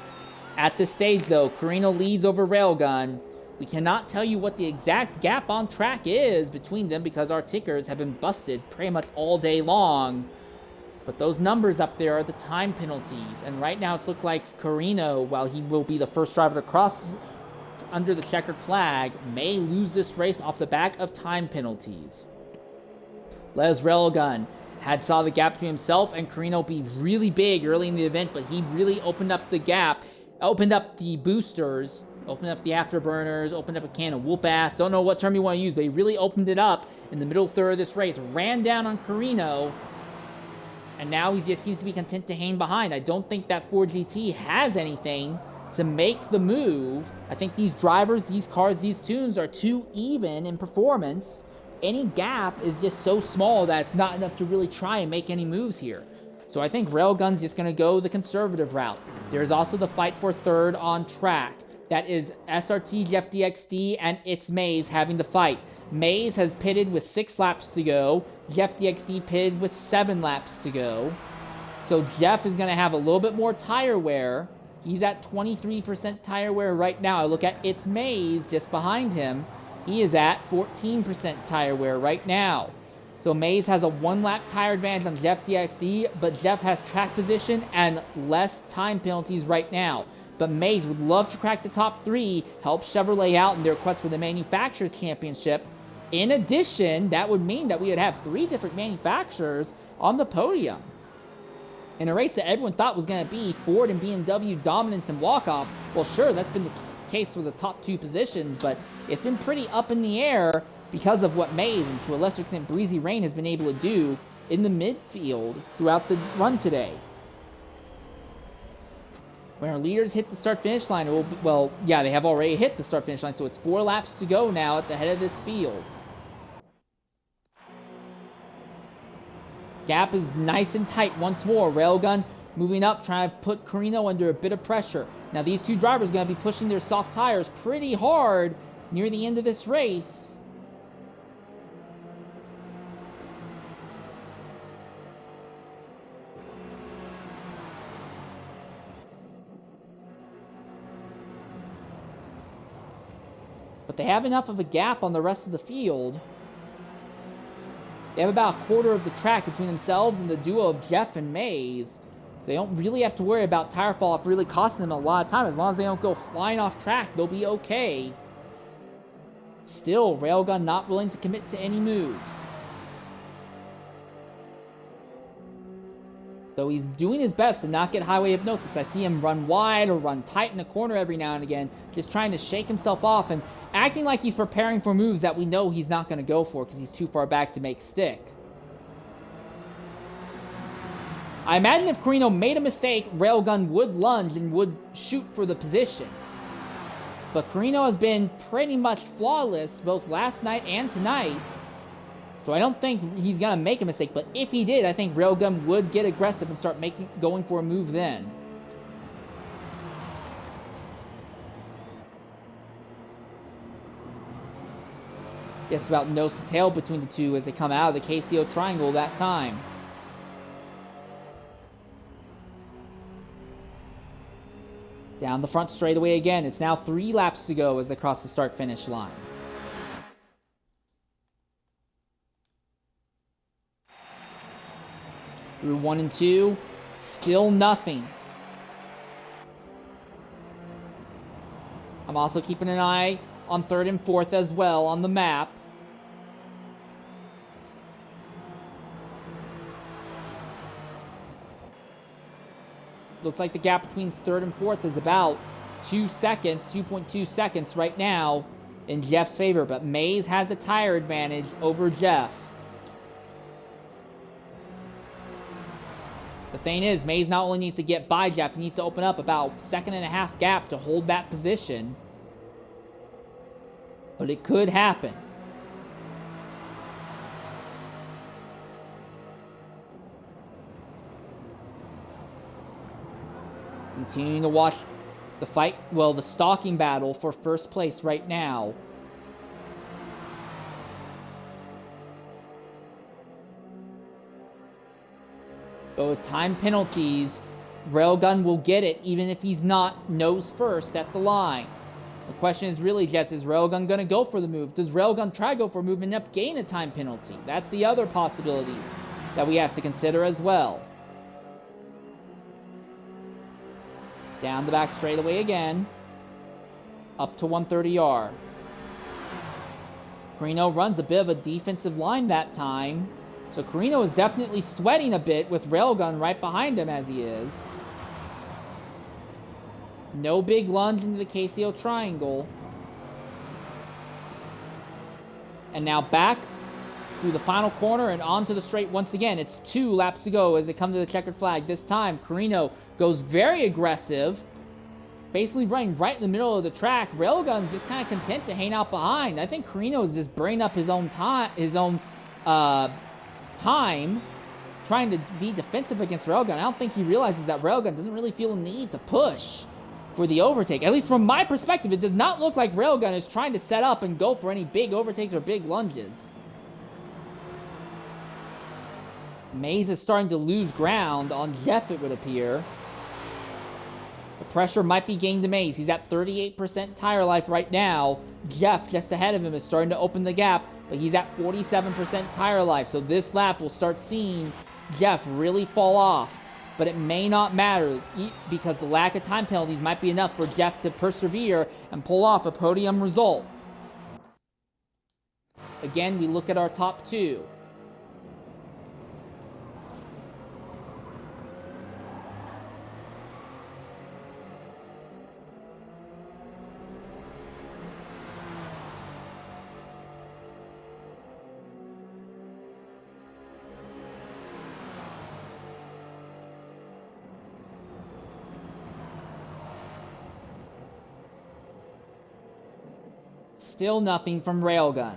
At this stage, though, Carino leads over Railgun. We cannot tell you what the exact gap on track is between them because our tickers have been busted pretty much all day long. But those numbers up there are the time penalties. And right now, it looks like Carino, while he will be the first driver to cross under the checkered flag, may lose this race off the back of time penalties. Les Railgun saw the gap between himself and Carino be really big early in the event, but he really opened up the gap, opened up the boosters, opened up the afterburners, opened up a can of whoop ass. Don't know what term you want to use, but he really opened it up in the middle third of this race, ran down on Carino, and now he just seems to be content to hang behind. I don't think that Ford GT has anything to make the move. I think these drivers, these cars, these tunes are too even in performance. Any gap is just so small that it's not enough to really try and make any moves here. So I think Railgun's just going to go the conservative route. There's also the fight for third on track. That is SRT, Jeff DXD, and It's Maze having the fight. Maze has pitted with 6 laps to go. Jeff DXD pitted with 7 laps to go. So Jeff is going to have a little bit more tire wear. He's at 23% tire wear right now. I look at It's Maze just behind him. He is at 14% tire wear right now. So Maze has a 1-lap tire advantage on Jeff DXD, but Jeff has track position and less time penalties right now. But Maze would love to crack the top 3, help Chevrolet out in their quest for the Manufacturers Championship. In addition, that would mean that we would have 3 different manufacturers on the podium. In a race that everyone thought was going to be Ford and BMW dominance and walk-off, well, sure, that's been the case for the top 2 positions, but it's been pretty up in the air because of what Maze, and to a lesser extent Breezy Rain, has been able to do in the midfield throughout the run today. When our leaders hit the start-finish line, well, yeah, they have already hit the start-finish line, so it's 4 laps to go now at the head of this field. Gap is nice and tight once more. Railgun moving up, trying to put Carino under a bit of pressure. Now, these 2 drivers are going to be pushing their soft tires pretty hard near the end of this race. But they have enough of a gap on the rest of the field. They have about a quarter of the track between themselves and the duo of Jeff and Maze. So they don't really have to worry about tire fall off really costing them a lot of time. As long as they don't go flying off track, they'll be okay. Still, Railgun not willing to commit to any moves. Though he's doing his best to not get highway hypnosis. I see him run wide or run tight in a corner every now and again, just trying to shake himself off and acting like he's preparing for moves that we know he's not going to go for because he's too far back to make stick. I imagine if Carino made a mistake, Railgun would lunge and would shoot for the position. But Carino has been pretty much flawless both last night and tonight. So I don't think he's going to make a mistake, but if he did, I think Railgun would get aggressive and start going for a move then. Just about nose to tail between the 2 as they come out of the KCO triangle that time. Down the front straightaway again. It's now 3 laps to go as they cross the start-finish line. Through 1 and 2, still nothing. I'm also keeping an eye on 3rd and 4th as well on the map. Looks like the gap between 3rd and 4th is about 2 seconds, 2.2 seconds right now in Jeff's favor, but Maze has a tire advantage over Jeff. The thing is, Maze not only needs to get by Jeff, he needs to open up about a 1.5-second gap to hold that position. But it could happen. Continuing to watch the fight, well, the stalking battle for first place right now. But with time penalties, Railgun will get it even if he's not nose first at the line. The question is really just, is Railgun going to go for the move? Does Railgun try to go for a move and end up gain a time penalty? That's the other possibility that we have to consider as well. Down the back straightaway again. Up to 130R. Carino runs a bit of a defensive line that time. So Carino is definitely sweating a bit with Railgun right behind him as he is. No big lunge into the KCO triangle. And now back through the final corner and onto the straight once again. It's 2 laps to go as they come to the checkered flag. This time, Carino goes very aggressive, basically running right in the middle of the track. Railgun's just kind of content to hang out behind. I think Carino is just burning up his own time, trying to be defensive against Railgun. I don't think he realizes that Railgun doesn't really feel a need to push for the overtake. At least from my perspective, it does not look like Railgun is trying to set up and go for any big overtakes or big lunges. Mays is starting to lose ground on Jeff, it would appear. The pressure might be gained to Mays. He's at 38% tire life right now. Jeff, just ahead of him, is starting to open the gap, but he's at 47% tire life. So this lap, we'll start seeing Jeff really fall off. But it may not matter because the lack of time penalties might be enough for Jeff to persevere and pull off a podium result. Again, we look at our top 2. Still nothing from Railgun.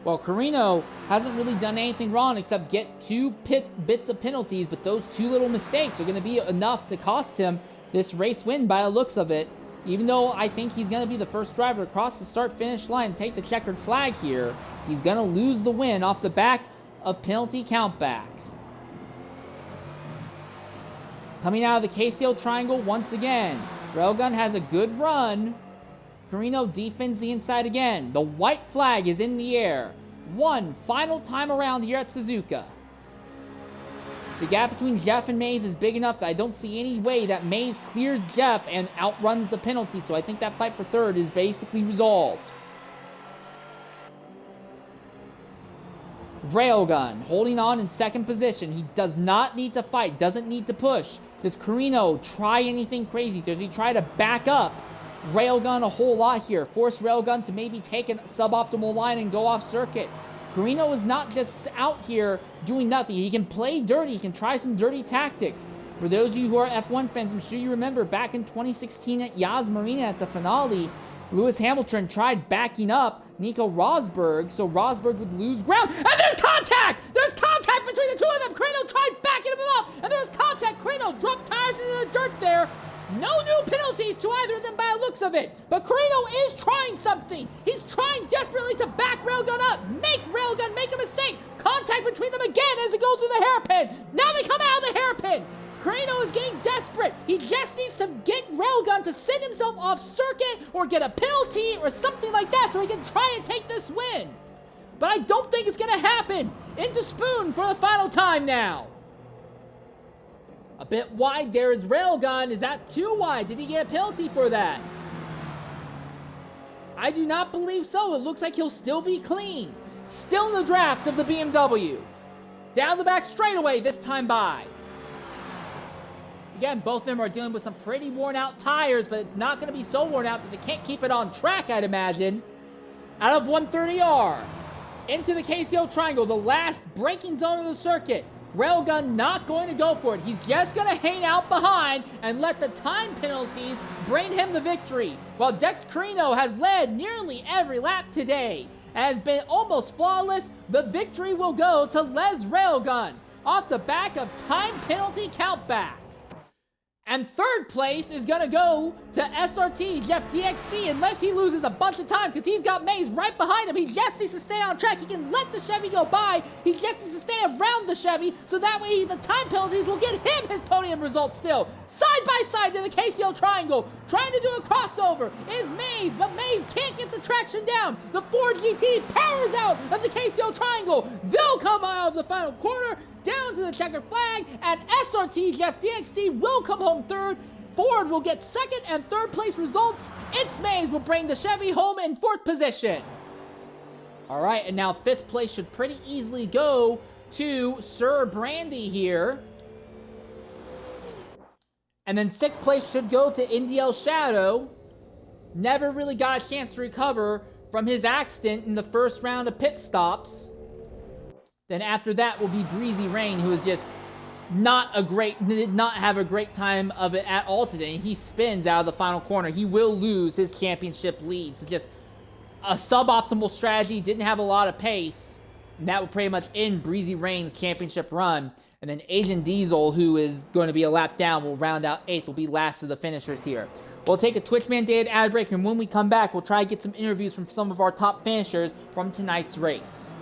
Well, Carino hasn't really done anything wrong except get 2 bits of penalties, but those 2 little mistakes are going to be enough to cost him this race win by the looks of it. Even though I think he's going to be the first driver across the start-finish line and take the checkered flag here, he's going to lose the win off the back of penalty countback. Coming out of the KCO triangle once again. Railgun has a good run. Carino defends the inside again. The white flag is in the air. One final time around here at Suzuka. The gap between Jeff and Mays is big enough that I don't see any way that Mays clears Jeff and outruns the penalty. So I think that fight for third is basically resolved. Railgun holding on in second position. He does not need to fight, doesn't need to push. Does Carino try anything crazy? Does he try to back up Railgun a whole lot here? Force Railgun to maybe take a suboptimal line and go off circuit. Carino is not just out here doing nothing. He can play dirty. He can try some dirty tactics. For those of you who are F1 fans, I'm sure you remember back in 2016 at Yas Marina at the finale, Lewis Hamilton tried backing up Nico Rosberg, so Rosberg would lose ground. And there's contact! There's contact between the two of them! Carino tried backing him up, and there was contact. Carino dropped tires into the dirt there. No new penalties to either of them by the looks of it. But Carino is trying something. He's trying desperately to back Railgun up. Make Railgun make a mistake. Contact between them again as it goes through the hairpin. Now they come out of the hairpin. Carino is getting desperate. He just needs to get Railgun to send himself off circuit or get a penalty or something like that so he can try and take this win. But I don't think it's going to happen. Into Spoon for the final time now. A bit wide there is Railgun. Is that too wide? Did he get a penalty for that? I do not believe so. It looks like he'll still be clean. Still in the draft of the BMW. Down the back straightaway this time by. Again, both of them are dealing with some pretty worn out tires, but it's not going to be so worn out that they can't keep it on track, I'd imagine. Out of 130R. Into the KCO triangle, the last braking zone of the circuit. Railgun not going to go for it. He's just going to hang out behind and let the time penalties bring him the victory. While Dex Carino has led nearly every lap today, has been almost flawless, the victory will go to Les Railgun off the back of time penalty countback. And third place is going to go to SRT Jeff DXD unless he loses a bunch of time because he's got Maze right behind him. He just needs to stay on track. He can let the Chevy go by. He just needs to stay around the Chevy so that way the time penalties will get him his podium results still. Side by side in the KCO triangle. Trying to do a crossover is Maze, but Maze can't get the traction down. The Ford GT powers out of the KCO triangle. They'll come out of the final quarter down to the checkered flag, and SRT Jeff DXD will come home third. Ford will get second and third place results. It's Maze will bring the Chevy home in fourth position. All right, and now fifth place should pretty easily go to Sir Brandy here. And then sixth place should go to Indiel Shadow. Never really got a chance to recover from his accident in the first round of pit stops. Then after that will be Breezy Rain, who is just did not have a great time of it at all today. He spins out of the final corner. He will lose his championship lead. So just a suboptimal strategy, didn't have a lot of pace. And that will pretty much end Breezy Rain's championship run. And then Agent Diesel, who is going to be a lap down, will round out 8th, will be last of the finishers here. We'll take a Twitch-mandated ad break, and when we come back, we'll try to get some interviews from some of our top finishers from tonight's race.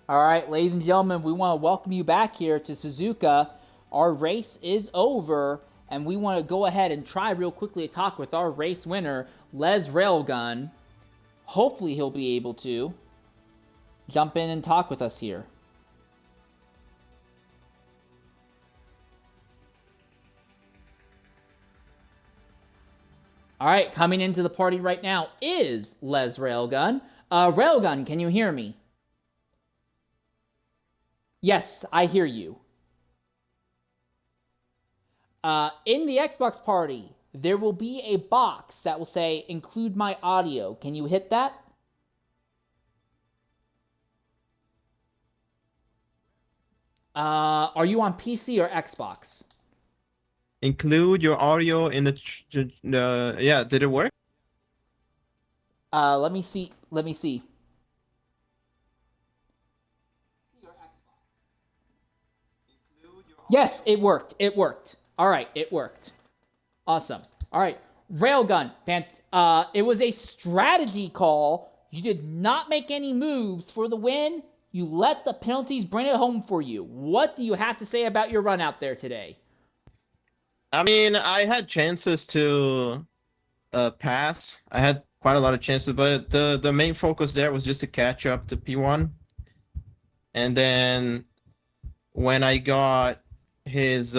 All right, ladies and gentlemen, we want to welcome you back here to Suzuka. Our race is over, and we want to go ahead and try real quickly to talk with our race winner, Les Railgun. Hopefully he'll be able to jump in and talk with us here. All right, coming into the party right now is Les Railgun. Railgun, can you hear me? Yes, I hear you. In the Xbox party, there will be a box that will say, include my audio. Can you hit that? Are you on PC or Xbox? Include your audio in the yeah, did it work? Let me see. Let me see. Yes, it worked. It worked. All right, it worked. Awesome. All right, Railgun. It was a strategy call You did not make any moves for the win. You let the penalties bring it home for you. What do you have to say about your run out there today? I mean, I had chances to pass. I had quite a lot of chances, but the main focus there was just to catch up to P1. And then when I got his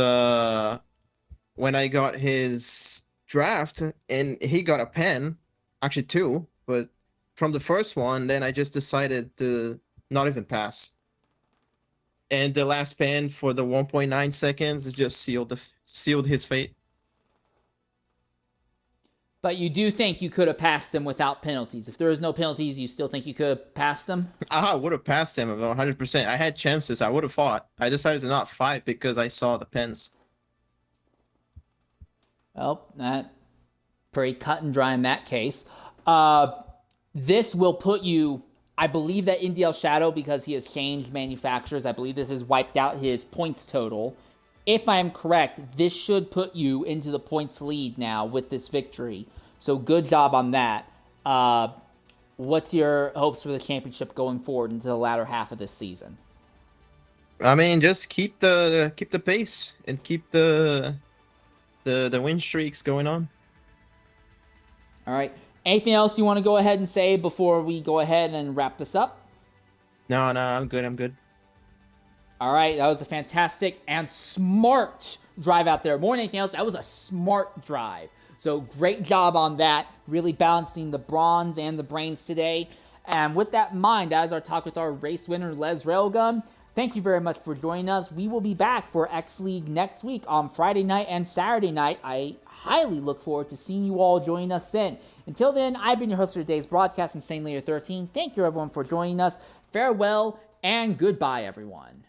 draft and he got a pen, actually two, but from the first one, then I just decided to not even pass. And the last pen for the 1.9 seconds is just sealed his fate. But you do think you could have passed him without penalties. If there was no penalties, you still think you could have passed him? I would have passed him 100%. I had chances. I would have fought. I decided to not fight because I saw the pens. Well, that pretty cut and dry in that case. This will put you, I believe that Indy El Shadow, because he has changed manufacturers, I believe this has wiped out his points total. If I am correct, this should put you into the points lead now with this victory. So good job on that. What's your hopes for the championship going forward into the latter half of this season? I mean, just keep the pace and keep the win streaks going on. All right. Anything else you want to go ahead and say before we go ahead and wrap this up? No, I'm good. All right, that was a fantastic and smart drive out there. More than anything else, that was a smart drive. So great job on that, really balancing the bronze and the brains today. And with that in mind, as our talk with our race winner, Les Railgun, thank you very much for joining us. We will be back for X League next week on Friday night and Saturday night. I highly look forward to seeing you all join us then. Until then, I've been your host for today's broadcast, Insane Layer 13. Thank you everyone for joining us. Farewell and goodbye, everyone.